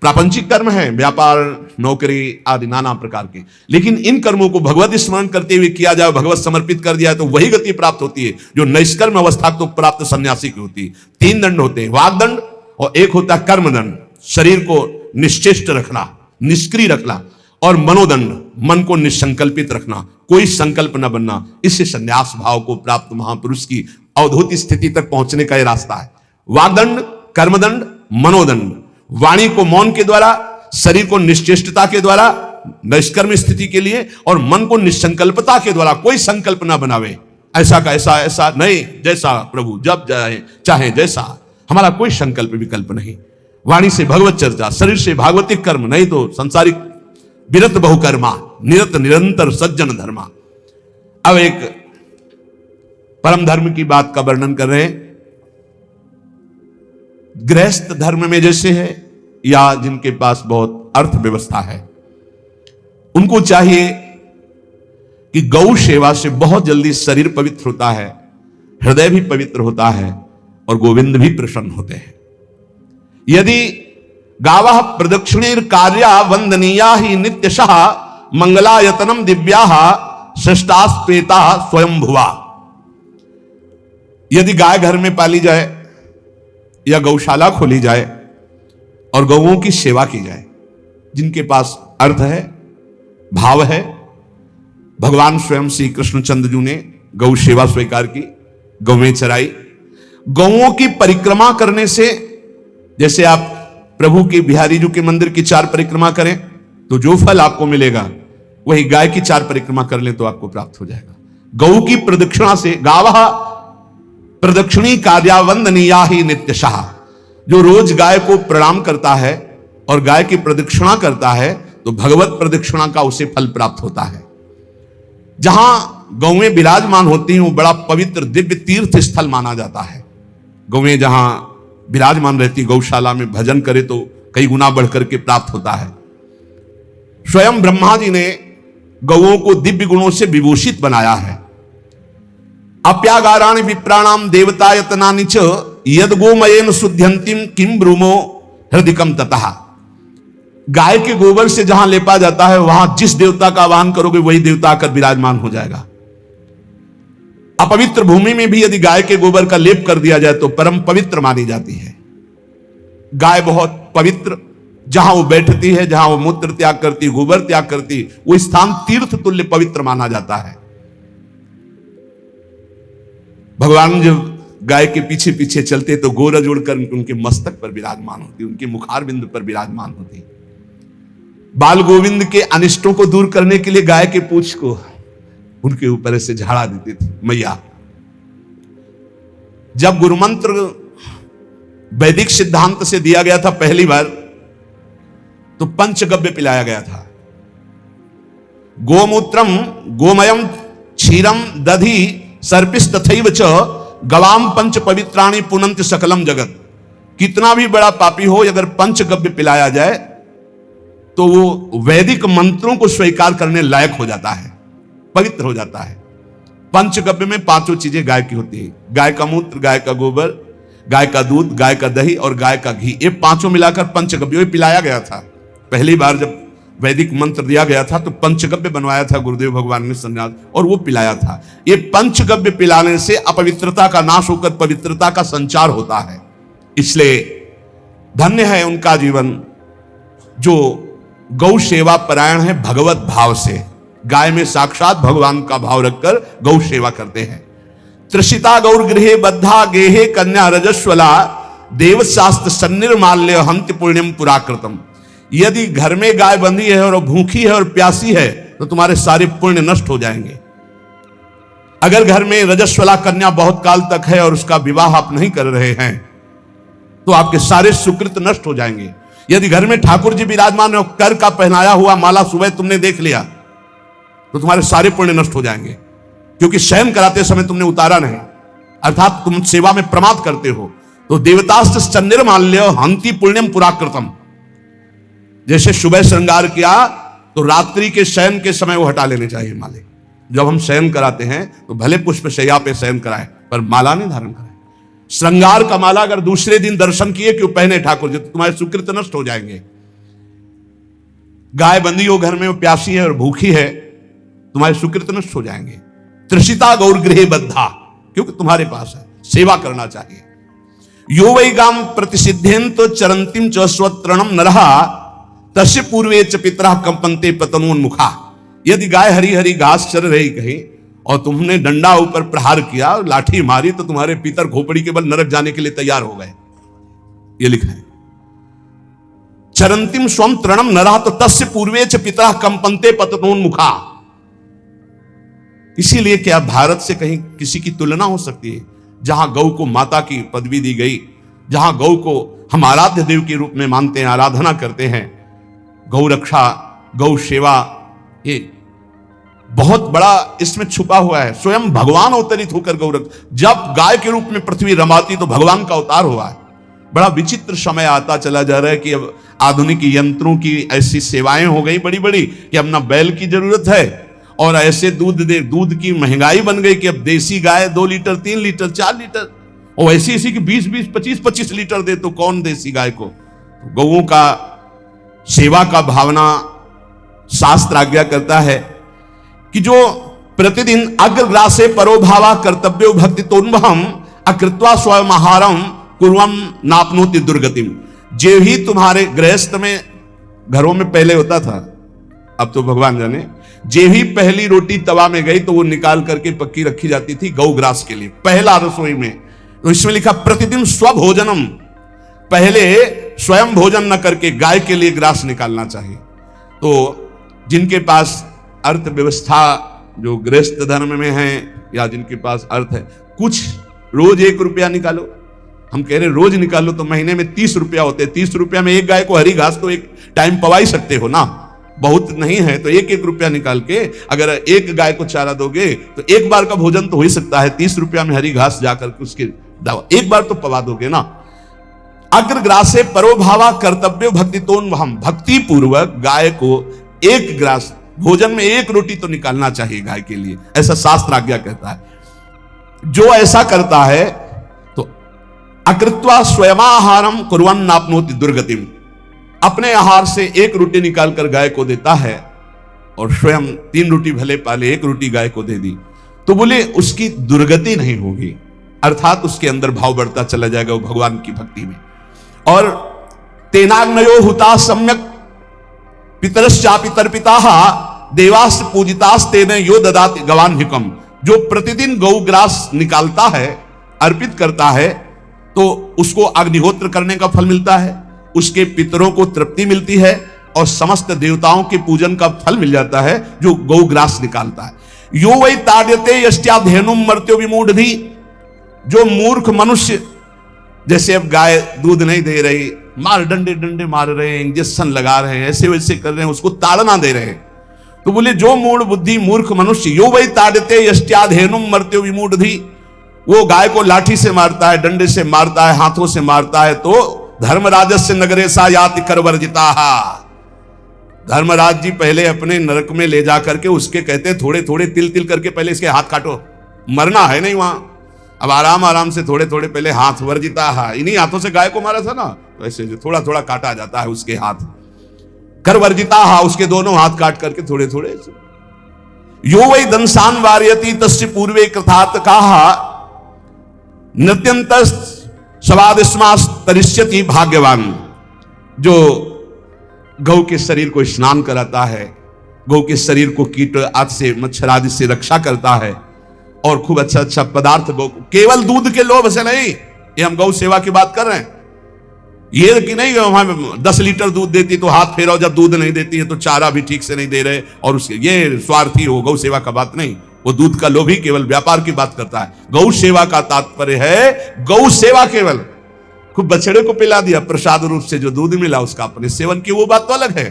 प्रापंचिक कर्म है, व्यापार, नौकरी आदि नाना प्रकार के। लेकिन इन कर्मों को भगवत स्मरण करते हुए किया जाए, भगवत समर्पित कर दिया तो वही गति प्राप्त होती है जो निष्कर्म अवस्था को प्राप्त सन्यासी की होती है। 3 दंड होते हैं, वाग्दंड और एक होता है कर्मदंड, शरीर को निश्चेष्ट रखना, निष्क्रिय रखना, और मनोदंड, मन को निसंकल्पित रखना, कोई संकल्प न बनना। इससे संन्यास भाव को प्राप्त महापुरुष की अवधूत स्थिति तक पहुंचने का यह रास्ता है। वाग्दंड, कर्मदंड, मनोदंड। वाणी को मौन के द्वारा, शरीर को निश्चेष्टता के द्वारा निष्कर्म स्थिति के लिए, और मन को निसंकल्पता के द्वारा, कोई संकल्प ना बनावे, ऐसा का ऐसा, ऐसा नहीं, जैसा प्रभु जब चाहे जैसा, हमारा कोई संकल्प विकल्प नहीं। वाणी से भगवत चर्चा, शरीर से भागवतिक कर्म, नहीं तो संसारिक विरत बहुकर्मा, निरत निरंतर सज्जन धर्मा। अब एक परम धर्म की बात का वर्णन कर रहे हैं। गृहस्थ धर्म में जैसे है, या जिनके पास बहुत अर्थव्यवस्था है, उनको चाहिए कि गौ सेवा से बहुत जल्दी शरीर पवित्र होता है, हृदय भी पवित्र होता है, और गोविंद भी प्रसन्न होते हैं। यदि गावः प्रदक्षिणीर कार्या वंदनीया ही नित्यशः मंगलायतनम दिव्याः श्रेष्ठास्पेता स्वयंभुवा। यदि गाय घर में पाली जाए या गौशाला खोली जाए और गौओं की सेवा की जाए, जिनके पास अर्थ है, भाव है, भगवान स्वयं श्री कृष्णचंद्र जी ने गौ सेवा स्वीकार की, गौवें चराई। गौओं की परिक्रमा करने से, जैसे आप प्रभु के बिहारी जी के मंदिर की 4 परिक्रमा करें तो जो फल आपको मिलेगा, वही गाय की 4 परिक्रमा कर लें तो आपको प्राप्त हो जाएगा। गौ की प्रदक्षिणा से, गावः प्रदक्षिणी कार्या वंदनीया ही नित्यशः, जो रोज गाय को प्रणाम करता है और गाय की प्रदक्षिणा करता है तो भगवत प्रदक्षिणा का उसे फल प्राप्त होता है। जहां गौएं विराजमान होती हैं वो बड़ा पवित्र दिव्य तीर्थ स्थल माना जाता है। गौएं जहां विराजमान रहती, गौशाला में भजन करे तो कई गुना बढ़कर के प्राप्त होता है। स्वयं ब्रह्मा जी ने गौओं को दिव्य गुणों से विभूषित बनाया है। अप्यागाराणि विप्राणाम देवतायतनानि च यद गोमयेन शुद्ध्यंतिम किम ब्रूमो हृदिकम ततः। गाय के गोबर से जहां लेपा जाता है, वहां जिस देवता का आवाहन करोगे वही देवता आकर विराजमान हो जाएगा। अपवित्र भूमि में भी यदि गाय के गोबर का लेप कर दिया जाए तो परम पवित्र मानी जाती है। गाय बहुत पवित्र, जहां वो बैठती है, जहां वो मूत्र त्याग करती, गोबर त्याग करती, वो स्थान तीर्थ तुल्य पवित्र माना जाता है। भगवान जब गाय के पीछे पीछे चलते तो गोरज उड़कर उनके मस्तक पर विराजमान होती, उनके मुखार बिंदु पर विराजमान होती। बाल गोविंद के अनिष्टों को दूर करने के लिए गाय के पूंछ को उनके ऊपर से झाड़ा देती थी मैया। जब गुरुमंत्र वैदिक सिद्धांत से दिया गया था पहली बार, तो पंचगव्य पिलाया गया था। गोमूत्रम गोमयम क्षीरम दधि सर्पिस तथैव च गवाम पंच पवित्राणि पुनंत सकलम जगत। कितना भी बड़ा पापी हो, अगर पंचगव्य पिलाया जाए तो वो वैदिक मंत्रों को स्वीकार करने लायक हो जाता है, पवित्र हो जाता है। पंचगव्य में 5 चीजें गाय की होती है। गाय का मूत्र, गाय का गोबर, गाय का दूध, गाय का दही और गाय का घी, ये 5 मिलाकर पंचगव्य पिलाया गया था। पहली बार जब वैदिक मंत्र दिया गया था तो पंचगव्य बनवाया था गुरुदेव भगवान ने सन्यास, और वो पिलाया था। ये पंचगव्य पिलाने से अपवित्रता का नाश होकर पवित्रता का संचार होता है। इसलिए धन्य है उनका जीवन जो गौ सेवा परायण है, भगवत भाव से। गाय में साक्षात भगवान का भाव रखकर गौ सेवा करते हैं। त्रिषिता गौर गृहे बद्धा गेहे कन्या रजस्वला देव शास्त्र सन्निर्माल्य हंति पुण्यम पुराकृतम। यदि घर में गाय बंधी है और भूखी है और प्यासी है तो तुम्हारे सारे पुण्य नष्ट हो जाएंगे। अगर घर में रजस्वला कन्या बहुत काल तक है और उसका विवाह आप नहीं कर रहे हैं तो आपके सारे सुकृत नष्ट हो जाएंगे। यदि घर में ठाकुर जी विराजमान हो, कर का पहनाया हुआ माला सुबह तुमने देख लिया तो तुम्हारे सारे पुण्य नष्ट हो जाएंगे, क्योंकि शयन कराते समय तुमने उतारा नहीं, अर्थात तुम सेवा में प्रमाद करते हो। तो देवतास्त्र सन्निर्माल्य हंति पुण्यम पुराकृतम, जैसे सुबह श्रृंगार किया तो रात्रि के शयन के समय वो हटा लेने चाहिए माले। जब हम शयन कराते हैं तो भले पुष्प शैया पे शयन कराए पर माला नहीं धारण कराए। श्रृंगार का माला अगर दूसरे दिन दर्शन किए क्यों पहने ठाकुर जी, तो तुम्हारे सुकृत नष्ट हो जाएंगे। गाय बंदी हो घर में, वो प्यासी है और भूखी है, तुम्हारे सुकृत नष्ट हो जाएंगे। त्रिषिता गौर गृह बद्धा, क्योंकि तुम्हारे पास है, सेवा करना चाहिए। यो वै गाम प्रतिसिद्धेन चरंतिम च स्वत्रणम नरहा तस्य पूर्वे च पितरा कंपन्ते पतनोन्मुखा। यदि गाय हरी हरी घास चर रही कहीं और तुमने डंडा ऊपर प्रहार किया, लाठी मारी, तो तुम्हारे पितर खोपड़ी के बल नरक जाने के लिए तैयार हो गए। ये लिखा है चरंतिम स्वम तृणम नरहा तो तस्य पूर्वे च पितरा कंपन्ते पतनोन्मुखा। इसीलिए क्या भारत से कहीं किसी की तुलना हो सकती है, जहां गौ को माता की पदवी दी गई, जहां गौ को हम आराध्य देव के रूप में मानते हैं, आराधना करते हैं। गौ रक्षा, गौ सेवा, ये बहुत बड़ा इसमें छुपा हुआ है। स्वयं भगवान अवतरित होकर गौ रक्षा, जब गाय के रूप में पृथ्वी रमाती तो भगवान का अवतार हुआ है। बड़ा विचित्र समय आता चला जा रहा है कि अब आधुनिक यंत्रों की ऐसी सेवाएं हो गई बड़ी बड़ी कि अब ना बैल की जरूरत है, और ऐसे दूध की महंगाई बन गई कि अब देसी गाय 2 लीटर 3 लीटर 4 लीटर, और ऐसी ऐसी कि 20-20 25-25 लीटर दे तो कौन देसी गाय को। तो गौओं का सेवा का भावना शास्त्र आज्ञा करता है कि जो प्रतिदिन अग्रग्रासे परोभावा कर्तव्यो भक्ति तोन्वहम अकृत्वा स्वयं आहारम कुर्वम नापनोति दुर्गतिम। जो ही तुम्हारे गृहस्थ में घरों में पहले होता था, अब तो भगवान जाने, जे ही पहली रोटी तवा में गई तो वो निकाल करके पक्की रखी जाती थी गौग्रास के लिए, पहला रसोई में। तो इसमें लिखा प्रतिदिन स्वभोजनम, पहले स्वयं भोजन न करके गाय के लिए ग्रास निकालना चाहिए। तो जिनके पास अर्थव्यवस्था जो गृहस्थ धर्म में है या जिनके पास अर्थ है, कुछ रोज 1 रुपया निकालो। हम कह रहे रोज निकालो तो महीने में 30 रुपया होते हैं। 30 रुपया में एक गाय को हरी घास तो एक टाइम पवा ही सकते हो ना, बहुत नहीं है तो 1-1 रुपया निकाल के अगर एक गाय को चारा दोगे तो एक बार का भोजन तो हो ही सकता है। 30 रुपया में हरी घास जाकर के उसके दवा एक बार तो पवा दोगे ना। अग्रग्रासे परोभावा कर्तव्य भक्ति तोन्वहम, भक्ति पूर्वक गाय को 1 ग्रास भोजन में 1 रोटी तो निकालना चाहिए गाय के लिए, ऐसा शास्त्र आज्ञा कहता है। जो ऐसा करता है तो अकृत्वा स्वयमाहारम कुर्वन् नाप्नोति दुर्गतिम, अपने आहार से 1 रोटी निकालकर गाय को देता है और स्वयं 3 रोटी भले पाले 1 रोटी गाय को दे दी तो बोले उसकी दुर्गति नहीं होगी, अर्थात उसके अंदर भाव बढ़ता चला जाएगा वो भगवान की भक्ति में। और तेनाग्नयो हुता सम्यक पितरश्चापि तर्पिताः देवास पूजितास तेने यो ददाति गवान्हिकम। जो प्रतिदिन गौग्रास निकालता है, अर्पित करता है, तो उसको अग्निहोत्र करने का फल मिलता है, उसके पितरों को तृप्ति मिलती है और समस्त देवताओं के पूजन का फल मिल जाता है जो गौग्रास निकालता है। यो वै ताड्यते यस्याधेनुम मर्त्यो विमूढ़धि, जो मूर्ख मनुष्य, जैसे अब गाय दूध नहीं दे रही, मार डंडे डंडे मार रहे हैं, इंजेक्शन लगा रहे हैं, ऐसे वैसे कर रहे हैं, उसको ताड़ना दे रहे हैं, तो बोले जो मूढ़ बुद्धि मूर्ख मनुष्य, यो वै ताड्यते यस्याधेनुम मर्त्यो विमूढ़धि, वो गाय को लाठी से मारता है, डंडे से मारता है, हाथों से मारता है, तो धर्मराजस्य नगरे सा याति करवर्जिता। धर्मराज जी पहले अपने नरक में ले जा करके उसके कहते थोड़े थोड़े तिल तिल करके पहले इसके हाथ काटो, मरना है नहीं वहां। अब आराम आराम से थोड़े थोड़े पहले हाथ वर्जिता है, इन्हीं हाथों से गाय को मारा था ना, तो ऐसे थोड़ा थोड़ा काटा जाता है उसके हाथ, कर वर्जिता हा, उसके दोनों हाथ काट करके थोड़े थोड़े। यो वै दंसान वार्यति तस्य पूर्वे कृतार्थ काहा नृत्यंत स्वादिस्मास तरिष्यति भाग्यवान। जो गौ के शरीर को स्नान कराता है, गौ के शरीर को कीट आदि से मच्छर आदि से रक्षा करता है और खूब अच्छा अच्छा पदार्थ गौ, केवल दूध के लोभ से नहीं, ये हम गौ सेवा की बात कर रहे हैं, ये कि नहीं वहां 10 लीटर दूध देती तो हाथ फेरो, जब दूध नहीं देती है तो चारा भी ठीक से नहीं दे रहे और उसके ये स्वार्थी हो, गौ सेवा का बात नहीं। वो दूध का लोभी केवल व्यापार की बात करता है। गौ सेवा का तात्पर्य है गौ सेवा केवल। खूब बछड़े को पिला दिया प्रसाद रूप से, जो दूध मिला उसका अपने सेवन की वो बात तो अलग है।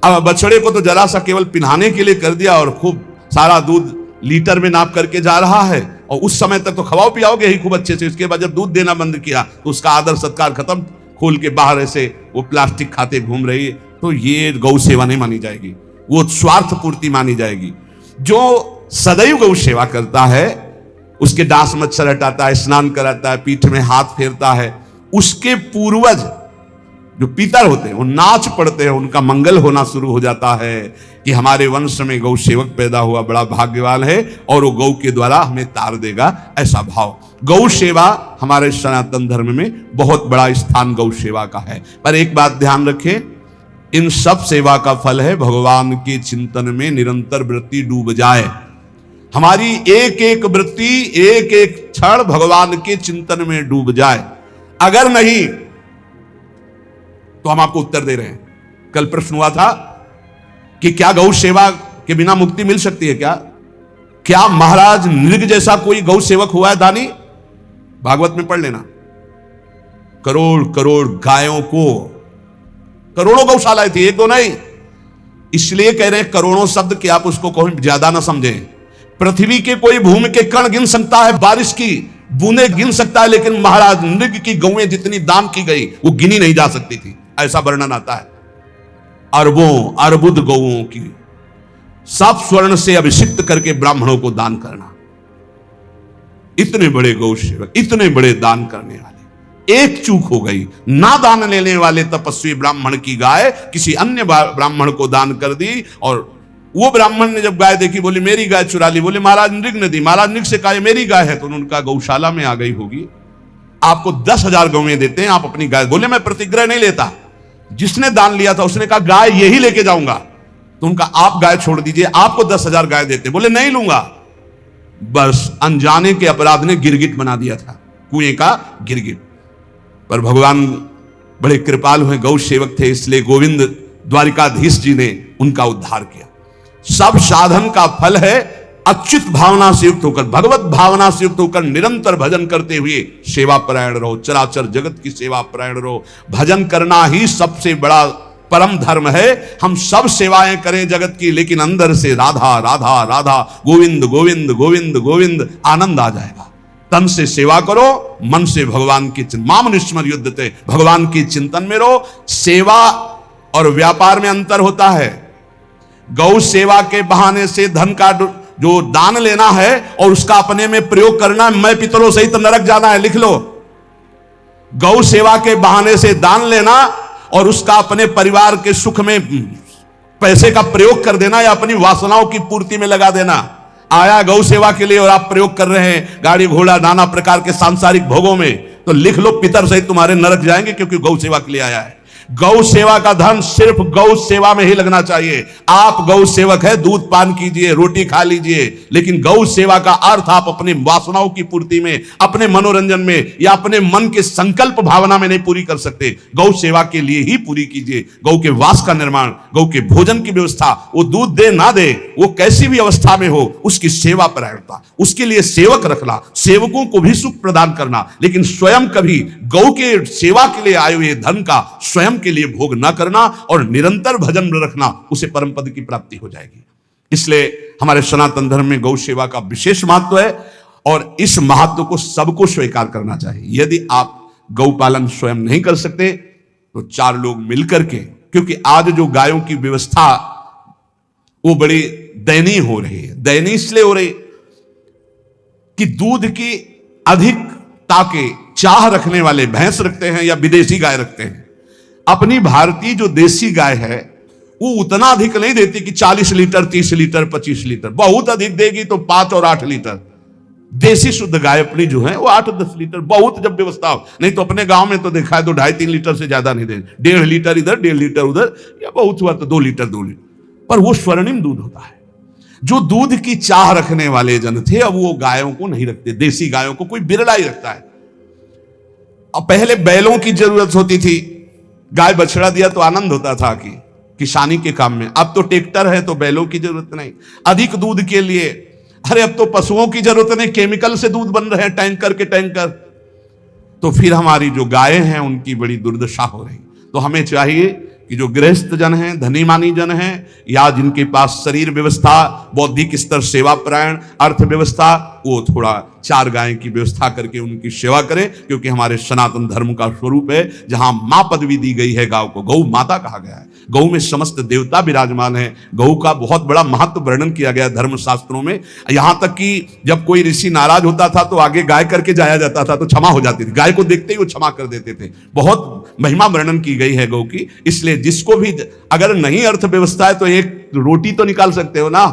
अब बछड़े को तो जरा सा केवल पिन्हाने के लिए कर दिया और खूब सारा दूध लीटर में नाप करके जा रहा है, और उस समय तक तो खवाओ पियाओगे ही खूब अच्छे से। उसके बाद जब दूध देना बंद किया तो उसका आदर सत्कार खत्म, खोल के बाहर ऐसे वो प्लास्टिक खाते घूम रही है, तो ये गौ सेवा नहीं मानी जाएगी, वो स्वार्थ पूर्ति मानी जाएगी। जो सदैव गौ सेवा करता है, उसके डांस मच्छर हटाता है, स्नान कराता है, पीठ में हाथ फेरता है, उसके पूर्वज जो पितर होते हैं वो नाच पड़ते हैं, उनका मंगल होना शुरू हो जाता है कि हमारे वंश में गौ सेवक पैदा हुआ, बड़ा भाग्यवान है और वो गौ के द्वारा हमें तार देगा, ऐसा भाव। गौ सेवा हमारे सनातन धर्म में बहुत बड़ा स्थान गौ सेवा का है। पर एक बात ध्यान रखें, इन सब सेवा का फल है भगवान के चिंतन में निरंतर वृत्ति डूब जाए। हमारी एक एक वृत्ति, एक एक क्षण भगवान के चिंतन में डूब जाए। अगर नहीं तो हम आपको उत्तर दे रहे हैं। कल प्रश्न हुआ था कि क्या गौ सेवा के बिना मुक्ति मिल सकती है? क्या महाराज नृग जैसा कोई गौ सेवक हुआ है दानी? भागवत में पढ़ लेना। करोड़ करोड़ गायों को, करोड़ों गौशालाएं थी, एक दो नहीं। इसलिए कह रहे हैं करोड़ों शब्द कि आप उसको कहो ज्यादा ना समझें। पृथ्वी के कोई भूमि के कण गिन सकता है, बारिश की बूंदे गिन सकता है, लेकिन महाराज नृग की गौएं जितनी दान की गई वो गिनी नहीं जा सकती थी, ऐसा वर्णन आता है। अरबों अर्बुद गौओं की सब स्वर्ण से अभिषिक्त करके ब्राह्मणों को दान करना। इतने बड़े गौ सेवक, इतने बड़े दान करने वाले, एक चूक हो गई, ना दान लेने वाले तपस्वी ब्राह्मण की गाय किसी अन्य ब्राह्मण को दान कर दी, और वो ब्राह्मण ने जब गाय देखी बोली मेरी गाय चुरा ली। बोले महाराज नृग ने दी। महाराज नृग से कहा मेरी गाय है, तो उनका गौशाला में आ गई होगी, आपको 10,000 गौएं देते हैं, आप अपनी गाय। बोले मैं प्रतिग्रह नहीं लेता। जिसने दान लिया था उसने कहा गाय यही लेके जाऊंगा, तो उनका आप गाय छोड़ दीजिए, आपको 10,000 गाय देते। बोले नहीं लूंगा। बस अनजाने के अपराध ने गिरगिट बना दिया था, कुएं का गिरगिट। पर भगवान बड़े कृपालु हैं, गौ सेवक थे, इसलिए गोविंद द्वारिकाधीश जी ने उनका उद्धार किया। सब साधन का फल है अच्युत भावना से युक्त होकर, भगवत भावना से युक्त होकर निरंतर भजन करते हुए सेवा परायण रहो, चराचर जगत की सेवा परायण रहो। भजन करना ही सबसे बड़ा परम धर्म है। हम सब सेवाएं करें जगत की, लेकिन अंदर से राधा राधा राधा, गोविंद गोविंद गोविंद गोविंद, आनंद आ जाएगा। तन से सेवा करो, मन से भगवान की चिंतन, माम निस्मर युद्धते, भगवान की चिंतन में रहो। सेवा और व्यापार में अंतर होता है। गौ सेवा के बहाने से धन का जो दान लेना है और उसका अपने में प्रयोग करना, मैं पितरों सहित नरक जाना है, लिख लो। गौ सेवा के बहाने से दान लेना और उसका अपने परिवार के सुख में पैसे का प्रयोग कर देना या अपनी वासनाओं की पूर्ति में लगा देना। आया गौ सेवा के लिए और आप प्रयोग कर रहे हैं गाड़ी घोड़ा नाना प्रकार के सांसारिक भोगों में, तो लिख लो पितर सहित तुम्हारे नरक जाएंगे, क्योंकि गौ सेवा के लिए आया है। गौ सेवा का धन सिर्फ गौ सेवा में ही लगना चाहिए। आप गौ सेवक है, दूध पान कीजिए, रोटी खा लीजिए, लेकिन गौ सेवा का अर्थ आप अपने वासनाओं की पूर्ति में, अपने मनोरंजन में या अपने मन के संकल्प भावना में नहीं पूरी कर सकते। गौ सेवा के लिए ही पूरी कीजिए। गौ के वास का निर्माण, गौ के भोजन की व्यवस्था, वो दूध दे ना दे, वो कैसी भी अवस्था में हो, उसकी सेवा परायणता, उसके लिए सेवक रखना, सेवकों को भी सुख प्रदान करना, लेकिन स्वयं कभी गौ के सेवा के लिए आए हुए धन का स्वयं के लिए भोग ना करना और निरंतर भजन में रखना, उसे परम पद की प्राप्ति हो जाएगी। इसलिए हमारे सनातन धर्म में गौ सेवा का विशेष महत्व है और इस महत्व को सबको स्वीकार करना चाहिए। यदि आप गौ पालन स्वयं नहीं कर सकते तो 4 लोग मिलकर के, क्योंकि आज जो गायों की व्यवस्था वो बड़ी दयनीय हो रही है। दयनीय इसलिए हो रही कि दूध की अधिकता के चाह रखने वाले भैंस रखते हैं या विदेशी गाय रखते हैं। अपनी भारतीय जो देसी गाय है वो उतना अधिक नहीं देती कि 40 लीटर 30 लीटर 25 लीटर, बहुत अधिक देगी तो 5 और 8 लीटर। देसी शुद्ध गाय अपनी जो है वो 8-10 लीटर, बहुत जब व्यवस्था हो। नहीं तो अपने गांव में तो देखा है तो 2.5-3 लीटर से ज्यादा नहीं दे, 1.5 लीटर इधर 1.5 लीटर उधर, या बहुत हुआ तो 2 लीटर 2 लीटर, पर वो स्वर्णिम दूध होता है। जो दूध की चाह रखने वाले जन थे अब वो गायों को नहीं रखते, देसी गायों को कोई बिरला ही रखता है। अब पहले बैलों की जरूरत होती थी, गाय बछड़ा दिया तो आनंद होता था कि किसानी के काम में। अब तो ट्रैक्टर है तो बैलों की जरूरत नहीं। अधिक दूध के लिए अरे अब तो पशुओं की जरूरत नहीं, केमिकल से दूध बन रहे हैं, टैंकर के टैंकर। तो फिर हमारी जो गायें हैं उनकी बड़ी दुर्दशा हो रही। तो हमें चाहिए कि जो गृहस्थ जन हैं, धनी मानी जन हैं, या जिनके पास शरीर व्यवस्था, बौद्धिक स्तर, सेवा परायण, अर्थव्यवस्था, वो थोड़ा 4 गाय की व्यवस्था करके उनकी सेवा करें, क्योंकि हमारे सनातन धर्म का स्वरूप है। जहां मां पदवी दी गई है गांव को, गौ माता कहा गया है, गौ में समस्त देवता विराजमान है, गौ का बहुत बड़ा महत्व वर्णन किया गया धर्म शास्त्रों में। यहां तक कि जब कोई ऋषि नाराज होता था तो आगे गाय करके जाया जाता था, तो क्षमा हो जाती थी, गाय को देखते ही वो क्षमा कर देते थे। बहुत महिमा वर्णन की गई है गौ की। इसलिए जिसको भी अगर नहीं अर्थव्यवस्था है तो एक रोटी तो निकाल सकते हो ना।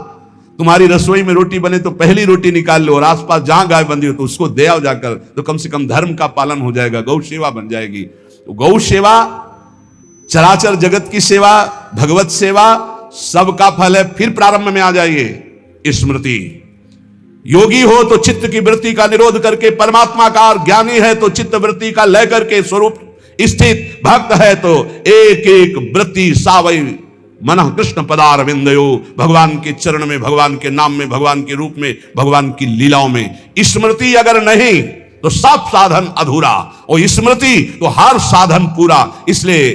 तुम्हारी रसोई में रोटी बने तो पहली रोटी निकाल लो, और आसपास जहां गाय बंधी हो तो उसको दे आओ जाकर, तो कम से कम धर्म का पालन हो जाएगा, गौ सेवा बन जाएगी। तो गौ सेवा, चराचर जगत की सेवा, भगवत सेवा, सबका फल है। फिर प्रारंभ में आ जाइए, स्मृति। योगी हो तो चित्त की वृत्ति का निरोध करके परमात्माकार, ज्ञानी है तो चित्त वृत्ति का लय करके स्वरूप स्थित, भक्त है तो एक एक वृत्ति सावई मन कृष्ण पदार विंदयो, भगवान के चरण में, भगवान के नाम में, भगवान के रूप में, भगवान की लीलाओं में। स्मृति अगर नहीं तो सब साधन अधूरा, और स्मृति तो हर साधन पूरा। इसलिए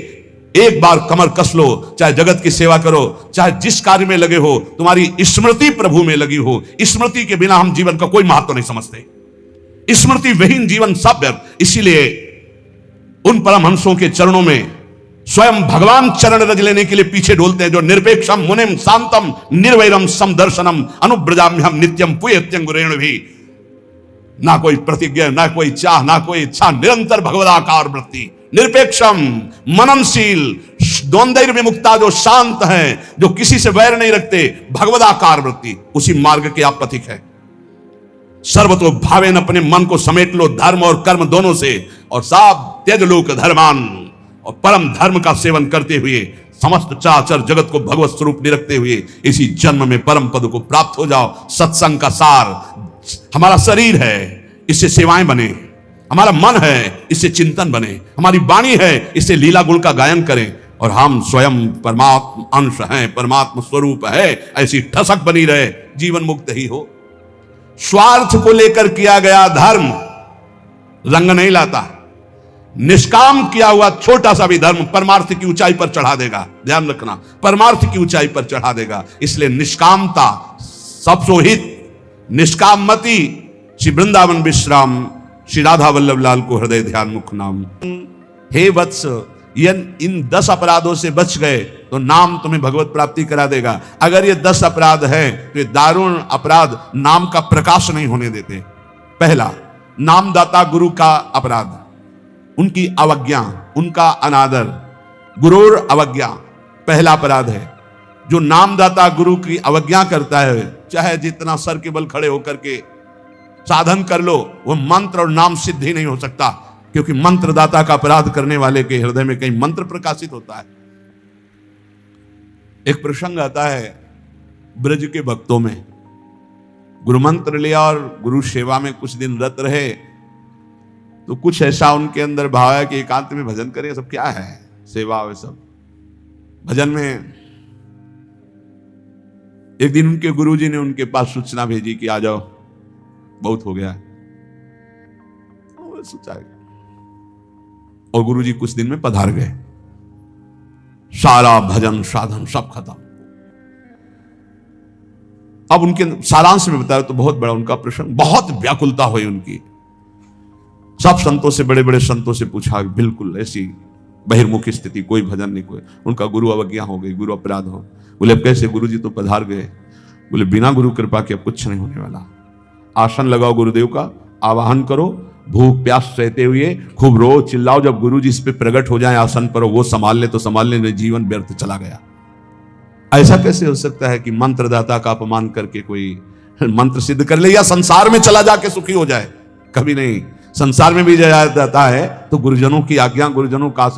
एक बार कमर कस लो, चाहे जगत की सेवा करो, चाहे जिस कार्य में लगे हो, तुम्हारी स्मृति प्रभु में लगी हो। स्मृति के बिना हम जीवन का कोई महत्व नहीं समझते। स्मृति विहीन जीवन सब व्यर्थ। इसीलिए उन परमहंसों के चरणों में स्वयं भगवान चरण रज लेने के लिए पीछे डोलते हैं, जो निरपेक्षम मुनिम शांतम निर्वैरम समदर्शनम अनुब्रजाम्यहम नित्यम पुयत्यं गुरेण भी। ना कोई प्रतिज्ञा, ना कोई चाह, ना कोई इच्छा, निरंतर भगवदाकार वृत्ति, निरपेक्षम, मननशील, द्वंद्व विमुक्ता, जो शांत हैं, जो किसी से वैर नहीं रखते, भगवदाकार वृत्ति, उसी मार्ग के आप पथिक है। सर्वतो भावेन, अपने मन को समेट लो धर्म और कर्म दोनों से, और साब त्यज लोक धर्मान, और परम धर्म का सेवन करते हुए समस्त चराचर जगत को भगवत स्वरूप निरखते हुए इसी जन्म में परम पद को प्राप्त हो जाओ। सत्संग का सार हमारा शरीर है, इससे सेवाएं बने, हमारा मन है, इससे चिंतन बने, हमारी वाणी है, इससे लीला गुण का गायन करें, और हम स्वयं परमात्मा अंश हैं, परमात्मा स्वरूप है, ऐसी ठसक बनी रहे, जीवन मुक्त ही हो। स्वार्थ को लेकर किया गया धर्म रंग नहीं लाता। निष्काम किया हुआ छोटा सा भी धर्म परमार्थ की ऊंचाई पर चढ़ा देगा। ध्यान रखना, परमार्थ की ऊंचाई पर चढ़ा देगा। इसलिए निष्कामता सब सोहित, निष्कामति। श्री वृंदावन विश्राम, श्री राधा वल्लभ लाल को हृदय ध्यान मुख नाम। हे वत्स, इन 10 अपराधों से बच गए तो नाम तुम्हें भगवत प्राप्ति करा देगा। अगर ये 10 अपराध हैं तो ये दारुण अपराध नाम का प्रकाश नहीं होने देते। पहला, नामदाता गुरु का अपराध, उनकी अवज्ञा, उनका अनादर, गुरूर अवज्ञा पहला अपराध है। जो नामदाता गुरु की अवज्ञा करता है, चाहे जितना सर के बल खड़े होकर के साधन कर लो, वो मंत्र और नाम सिद्ध ही नहीं हो सकता, क्योंकि मंत्रदाता का अपराध करने वाले के हृदय में कहीं मंत्र प्रकाशित होता है। एक प्रसंग आता है ब्रज के भक्तों में, गुरु मंत्र लिया और गुरु सेवा में कुछ दिन रत रहे, तो कुछ ऐसा उनके अंदर भाव है कि एकांत में भजन करें। सब क्या है, सेवा वे सब भजन में। एक दिन उनके गुरुजी ने उनके पास सूचना भेजी कि आ जाओ, बहुत हो गया। और गुरुजी कुछ दिन में पधार गए, सारा भजन साधन सब खत्म। अब उनके सारांश में बताया तो बहुत बड़ा उनका प्रसंग, बहुत व्याकुलता हुई उनकी। सब संतों से, बड़े बड़े संतों से पूछा, बिल्कुल ऐसी बहिर्मुख स्थिति, कोई भजन नहीं, कोई। उनका गुरु अवज्ञा हो गई, गुरु अपराध हो। बोले अब कैसे? गुरु जी तो पधार गए। बोले बिना गुरु कृपा के अब कुछ नहीं होने वाला। आसन लगाओ गुरुदेव का, आवाहन करो, भूख प्यास सहते हुए खूब रो चिल्लाओ। जब गुरु जी इस पे प्रकट हो जाए आसन पर, वो संभाल ले तो संभाल ले, जीवन व्यर्थ चला गया। ऐसा कैसे हो सकता है कि मंत्रदाता का अपमान करके कोई मंत्र सिद्ध कर ले या संसार में चला जाके सुखी हो जाए? कभी नहीं। संसार में भी जाता है तो गुरुजनों की आज्ञा, गुरुजनों का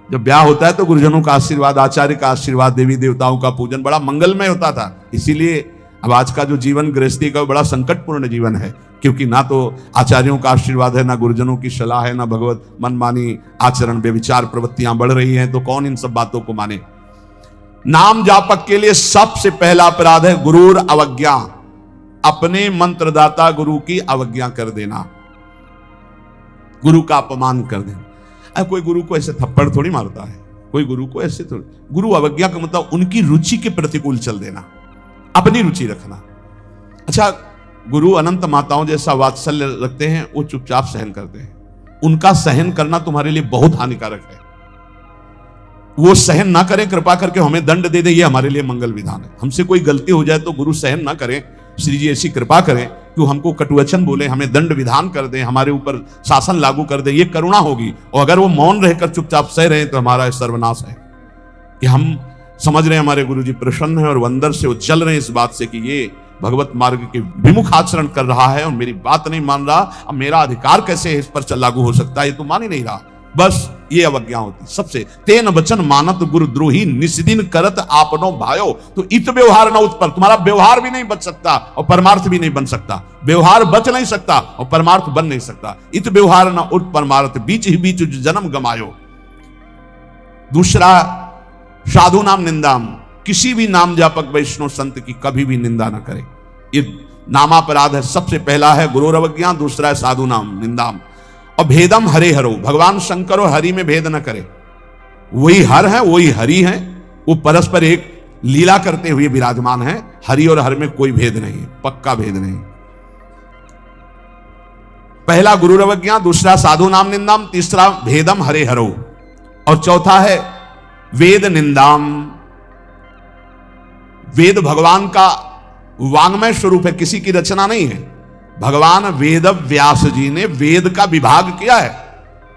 जब ब्याह होता है तो गुरुजनों का आशीर्वाद, आचार्य का आशीर्वाद, देवी देवताओं का पूजन बड़ा मंगलमय होता था। इसीलिए अब आज का जो जीवन गृहस्थी का बड़ा संकटपूर्ण जीवन है, क्योंकि ना तो आचार्यों का आशीर्वाद है, ना गुरुजनों की सलाह है, ना भगवत मनमानी आचरण, बेविचार प्रवृत्तियां बढ़ रही हैं, तो कौन इन सब बातों को माने? नाम जापक के लिए सबसे पहला अपराध है गुरूर अवज्ञा। अपने मंत्रदाता गुरु की अवज्ञा कर देना, गुरु का अपमान कर देना। अब कोई गुरु को ऐसे थप्पड़ थोड़ी मारता है, कोई गुरु को ऐसे थोड़ी। गुरु अवज्ञा का मतलब उनकी रुचि के प्रतिकूल चल देना, अपनी रुचि रखना। अच्छा, गुरु अनंत माताओं जैसा वात्सल्य रखते हैं, वो चुपचाप सहन करते हैं। उनका सहन करना तुम्हारे लिए बहुत हानिकारक है। वो सहन ना करें, कृपा करके हमें दंड दे दे, ये हमारे लिए मंगल विधान है। हमसे कोई गलती हो जाए तो गुरु सहन ना करें, श्री जी ऐसी कृपा करें कि वो हमको कटुवचन बोले, हमें दंड विधान कर दें, हमारे ऊपर शासन लागू कर दें, ये करुणा होगी। और अगर वो मौन रहकर चुपचाप सह रहे हैं तो हमारा सर्वनाश है। कि हम समझ रहे हैं हमारे गुरु जी प्रसन्न है और वो अंदर से वो जल रहे हैं इस बात से कि ये भगवत मार्ग के विमुख आचरण कर रहा है और मेरी बात नहीं मान रहा, अब मेरा अधिकार कैसे इस पर लागू हो सकता है, ये तो मान ही नहीं रहा। बस ये अवज्ञा होती सबसे। तेन वचन मानत गुरुद्रोही निस्दिन करत आपनो भायो। तो इत व्यवहार न उत्पर, तुम्हारा व्यवहार भी नहीं बच सकता और परमार्थ भी नहीं बन सकता। व्यवहार बच नहीं सकता और परमार्थ बन नहीं सकता। इत व्यवहार न उत परमार्थ, बीच ही बीच जन्म गमायो। दूसरा, साधु नाम निंदाम, किसी भी नाम जापक वैष्णव संत की कभी भी निंदा न करे। ये नामापराध है। सबसे पहला है गुरुर अवज्ञा, दूसरा है साधु नाम निंदाम। और भेदम हरे हरो, भगवान शंकर और हरि में भेद न करे। वही हर है, वही हरि है, वो परस्पर एक लीला करते हुए विराजमान है। हरि और हर में कोई भेद नहीं, पक्का भेद नहीं। पहला गुरुर अवज्ञा, दूसरा साधु नाम निंदाम, तीसरा भेदम हरे हरो, और चौथा है वेद निंदाम। वेद भगवान का वांग्मय स्वरूप है, किसी की रचना नहीं है। भगवान वेद व्यास जी ने वेद का विभाग किया है।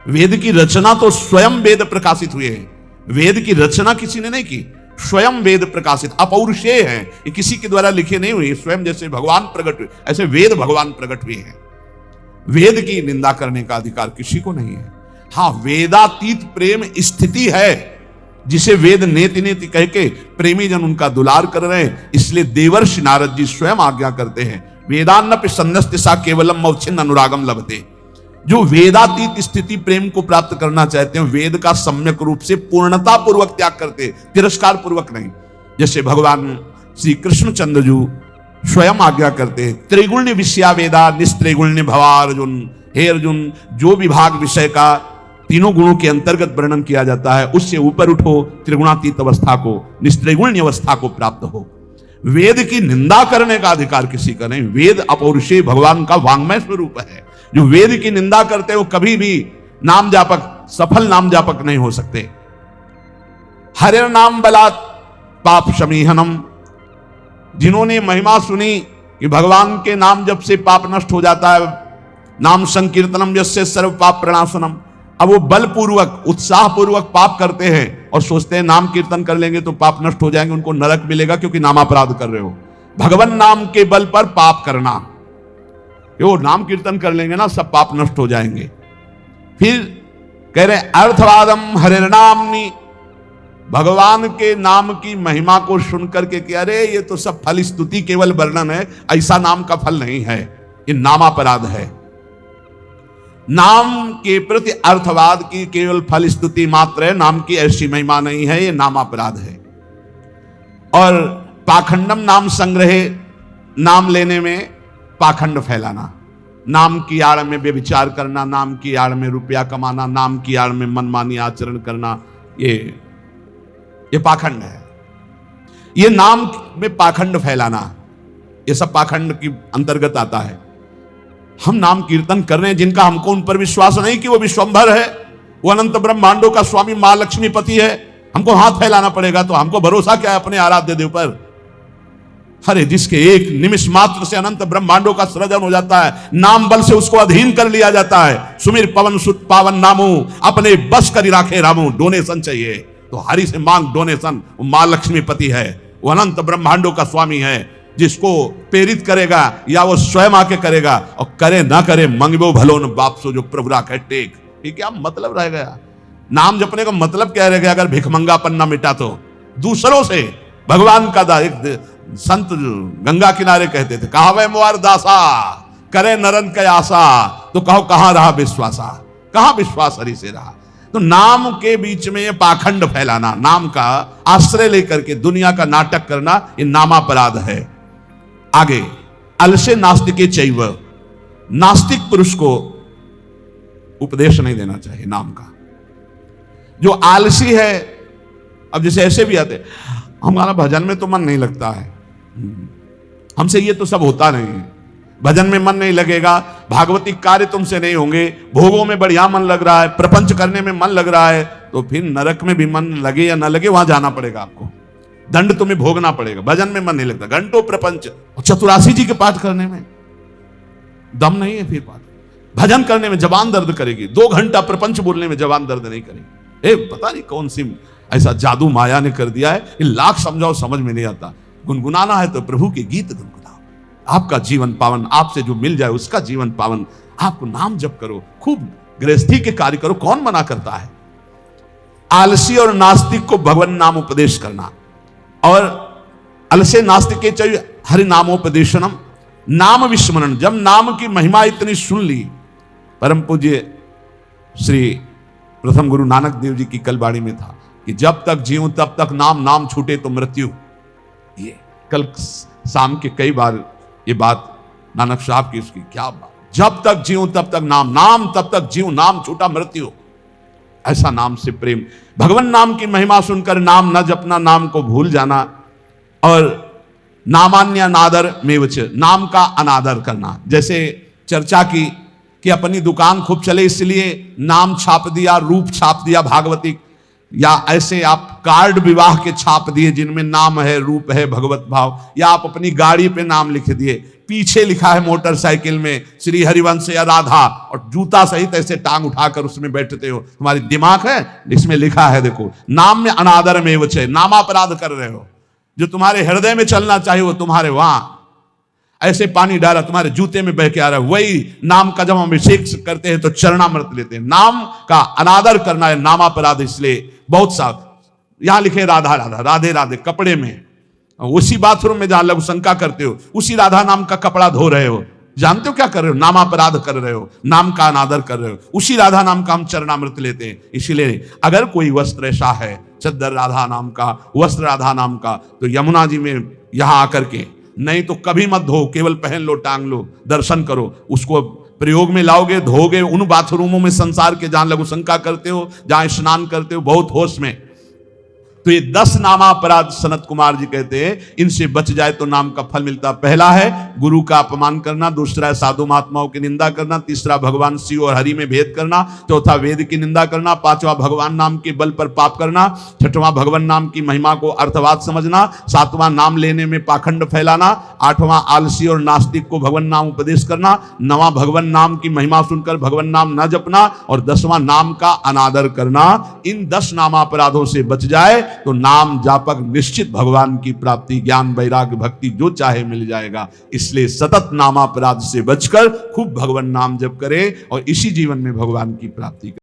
वेद की रचना तो स्वयं वेद प्रकाशित हुए हैं। वेद की रचना किसी ने नहीं की, स्वयं वेद प्रकाशित अपौरुषेय है। ये किसी के द्वारा लिखे नहीं हुए, स्वयं जैसे भगवान प्रकट हुए ऐसे वेद भगवान प्रकट हुए हैं। वेद की निंदा करने का अधिकार किसी को नहीं है। हाँ, वेदातीत प्रेम स्थिति है जिसे वेद नेति नेति कह के प्रेमी जन उनका दुलार कर रहे हैं। इसलिए देवर्षि नारद जी स्वयं आज्ञा करते हैं, वेदान्नपि सन्नस्ति सा केवलम मौच्छिन्न अनुरागम लभते। जो वेदातीत स्थिति प्रेम को प्राप्त करना चाहते हैं, वेद का सम्यक रूप से पूर्णता पूर्वक त्याग करते, तिरस्कार पूर्वक नहीं। जैसे भगवान श्री कृष्णचंद्र जी स्वयं आज्ञा करते हैं, त्रिगुण्य विषया वेदा निस्त्रिगुण्य भवा अर्जुन। हे अर्जुन, जो विभाग विषय का तीनों गुणों के अंतर्गत वर्णन किया जाता है, उससे ऊपर उठो, त्रिगुणातीत अवस्था को, निस्त्रिगुण्य अवस्था को प्राप्त हो। वेद की निंदा करने का अधिकार किसी का नहीं। वेद अपौरुषेय भगवान का वांग्मय स्वरूप है। जो वेद की निंदा करते हैं वो कभी भी नाम जापक, सफल नाम जापक नहीं हो सकते। हरे नाम बलात् पाप शमीहनम, जिन्होंने महिमा सुनी कि भगवान के नाम जप से पाप नष्ट हो जाता है, नाम संकीर्तनम यस्य सर्व पाप प्रणाशनम। अब वो बलपूर्वक उत्साह पूर्वक पाप करते हैं और सोचते हैं नाम कीर्तन कर लेंगे तो पाप नष्ट हो जाएंगे, उनको नरक मिलेगा क्योंकि नामापराध कर रहे हो। भगवान नाम के बल पर पाप करना, वो नाम कीर्तन कर लेंगे ना सब पाप नष्ट हो जाएंगे। फिर कह रहे अर्थवादम हरिर्नामनि, भगवान के नाम की महिमा को सुनकर के कि अरे ये तो सब फल स्तुति केवल वर्णन है, ऐसा नाम का फल नहीं है, ये नामापराध है। नाम के प्रति अर्थवाद की केवल फल स्तुति मात्र है, नाम की ऐसी महिमा नहीं है, ये नामापराध है। और पाखंडम, नाम संग्रह, नाम लेने में पाखंड फैलाना, नाम की आड़ में व्यभिचार करना, नाम की आड़ में रुपया कमाना, नाम की आड़ में मनमानी आचरण करना, ये पाखंड है। ये नाम में पाखंड फैलाना, ये सब पाखंड की अंतर्गत आता है। हम नाम कीर्तन कर रहे हैं, जिनका हमको उन पर विश्वास नहीं कि वो विश्वंभर है, वो अनंत ब्रह्मांडों का स्वामी मां लक्ष्मीपति है, हमको हाथ फैलाना पड़ेगा। तो हमको भरोसा क्या है अपने आराध्य देव पर? अरे जिसके एक निमिष मात्र से अनंत ब्रह्मांडों का सृजन हो जाता है, नाम बल से उसको अधीन कर लिया जाता है। सुमिर पवन सुत पावन नामो, अपने बस करी राखे रामो। डोनेशन चाहिए तो हरि से मांग डोनेशन। वो मां लक्ष्मीपति है, वो अनंत ब्रह्मांडों का स्वामी है। जिसको प्रेरित करेगा या वो स्वयं आके करेगा, और करे ना करे मंगबो भलो न बाप सो जो प्रभु राखे टेक। ये क्या मतलब रह गया? नाम जपने का मतलब क्या रह गया? अगर भिखमंगापन ना मिटा तो दूसरों से भगवान का एक संत गंगा किनारे कहते थे, कहावे मोर दासा करे नरन के आशा, तो कहो कहां रहा विश्वासा, कहां विश्वास हरि से रहा। तो नाम के बीच में ये पाखंड फैलाना, नाम का आश्रय लेकर के दुनिया का नाटक करना, ये नामापराध है। आगे अलसे नास्तिके चैव, नास्तिक पुरुष को उपदेश नहीं देना चाहिए नाम का। जो आलसी है, अब जैसे ऐसे भी आते, हमारा भजन में तो मन नहीं लगता है, हमसे ये तो सब होता नहीं है, भजन में मन नहीं लगेगा, भागवती कार्य तुमसे नहीं होंगे, भोगों में बढ़िया मन लग रहा है, प्रपंच करने में मन लग रहा है, तो फिर नरक में भी मन लगे या ना लगे वहां जाना पड़ेगा आपको, दंड तुम्हें भोगना पड़ेगा। भजन में मन नहीं लगता, घंटों प्रपंच और चतुरासी जी के पाठ करने में दम नहीं है, फिर पाठ भजन करने में जबान दर्द करेगी, 2 घंटा प्रपंच बोलने में जबान दर्द नहीं करेगी। पता नहीं कौन सी ऐसा जादू माया ने कर दिया है, लाख समझाओ समझ में नहीं आता। गुनगुनाना है तो प्रभु के गीत गुनगुनाओ, आपका जीवन पावन, आपसे जो मिल जाए उसका जीवन पावन। आपको नाम जप करो, खूब गृहस्थी के कार्य करो, कौन मना करता है। आलसी और नास्तिक को भगवान नाम उपदेश करना, और अलसे नास्तिक के चाहिए हरि नामोपदेशनम, नाम विस्मरण। जब नाम की महिमा इतनी सुन ली, परम पूज्य श्री प्रथम गुरु नानक देव जी की कल वाणी में था कि जब तक जीऊं तब तक नाम, नाम छूटे तो मृत्यु। ये कल शाम के कई बार ये बात नानक साहब की, इसकी क्या बात, जब तक जीऊं तब तक नाम, नाम तब तक जीऊं, नाम छूटा मृत्यु। ऐसा नाम से प्रेम, भगवान नाम की महिमा सुनकर नाम न जपना, नाम को भूल जाना, और नामान्य अनादर मेवच, नाम का अनादर करना। जैसे चर्चा की कि अपनी दुकान खूब चले इसलिए नाम छाप दिया, रूप छाप दिया भागवतिक, या ऐसे आप कार्ड विवाह के छाप दिए जिनमें नाम है, रूप है, भगवत भाव, या आप अपनी गाड़ी पे नाम लिख दिए, पीछे लिखा है मोटरसाइकिल में श्री हरिवंश या राधा, और जूता सहित ऐसे टांग उठाकर उसमें बैठते हो। तुम्हारी दिमाग है, इसमें लिखा है देखो, नाम में अनादर में वच है, नामापराध कर रहे हो। जो तुम्हारे हृदय में चलना चाहिए वो तुम्हारे वहां ऐसे पानी डाला तुम्हारे जूते में बह के आ रहा है। वही नाम का जब हम अभिषेक करते हैं तो चरणामृत लेते हैं। नाम का अनादर करना है नामापराध। इसलिए बहुत सा यहां लिखे राधा राधा, राधे राधे कपड़े में, उसी बाथरूम में जहां लघु शंका करते हो उसी राधा नाम का कपड़ा धो रहे हो, जानते हो क्या कर रहे हो, नामापराध कर रहे हो, नाम का अनादर कर रहे हो। उसी राधा नाम का हम चरणामृत लेते हैं। इसलिए अगर कोई वस्त्र ऐसा है चद्दर राधा नाम का, वस्त्र राधा नाम का, तो यमुना जी में यहां आकर के, नहीं तो कभी मत धो, केवल पहन लो, टांग लो, दर्शन करो, उसको प्रयोग में लाओगे, धोगे उन बाथरूमों में संसार के जहां लघु शंका करते हो, जहां स्नान करते हो बहुत होश में। तो ये 10 नामापराध सनत कुमार जी कहते हैं, इनसे बच जाए तो नाम का फल मिलता। पहला है गुरु का अपमान करना, दूसरा है साधु महात्माओं की निंदा करना, तीसरा भगवान शिव और हरि में भेद करना, चौथा वेद की निंदा करना, पांचवा भगवान नाम के बल पर पाप करना, छठवां भगवान नाम की महिमा को अर्थवाद समझना, सातवां नाम लेने में पाखंड फैलाना, आठवां आलसी और नास्तिक को भगवान नाम उपदेश करना, नवां भगवान नाम की महिमा सुनकर भगवान नाम न जपना, और 10वां नाम का अनादर करना। इन 10 नामापराधों से बच जाए तो नाम जापक निश्चित भगवान की प्राप्ति, ज्ञान, वैराग्य, भक्ति जो चाहे मिल जाएगा। इसलिए सतत नामापराध से बचकर खूब भगवान नाम जप करें और इसी जीवन में भगवान की प्राप्ति करें।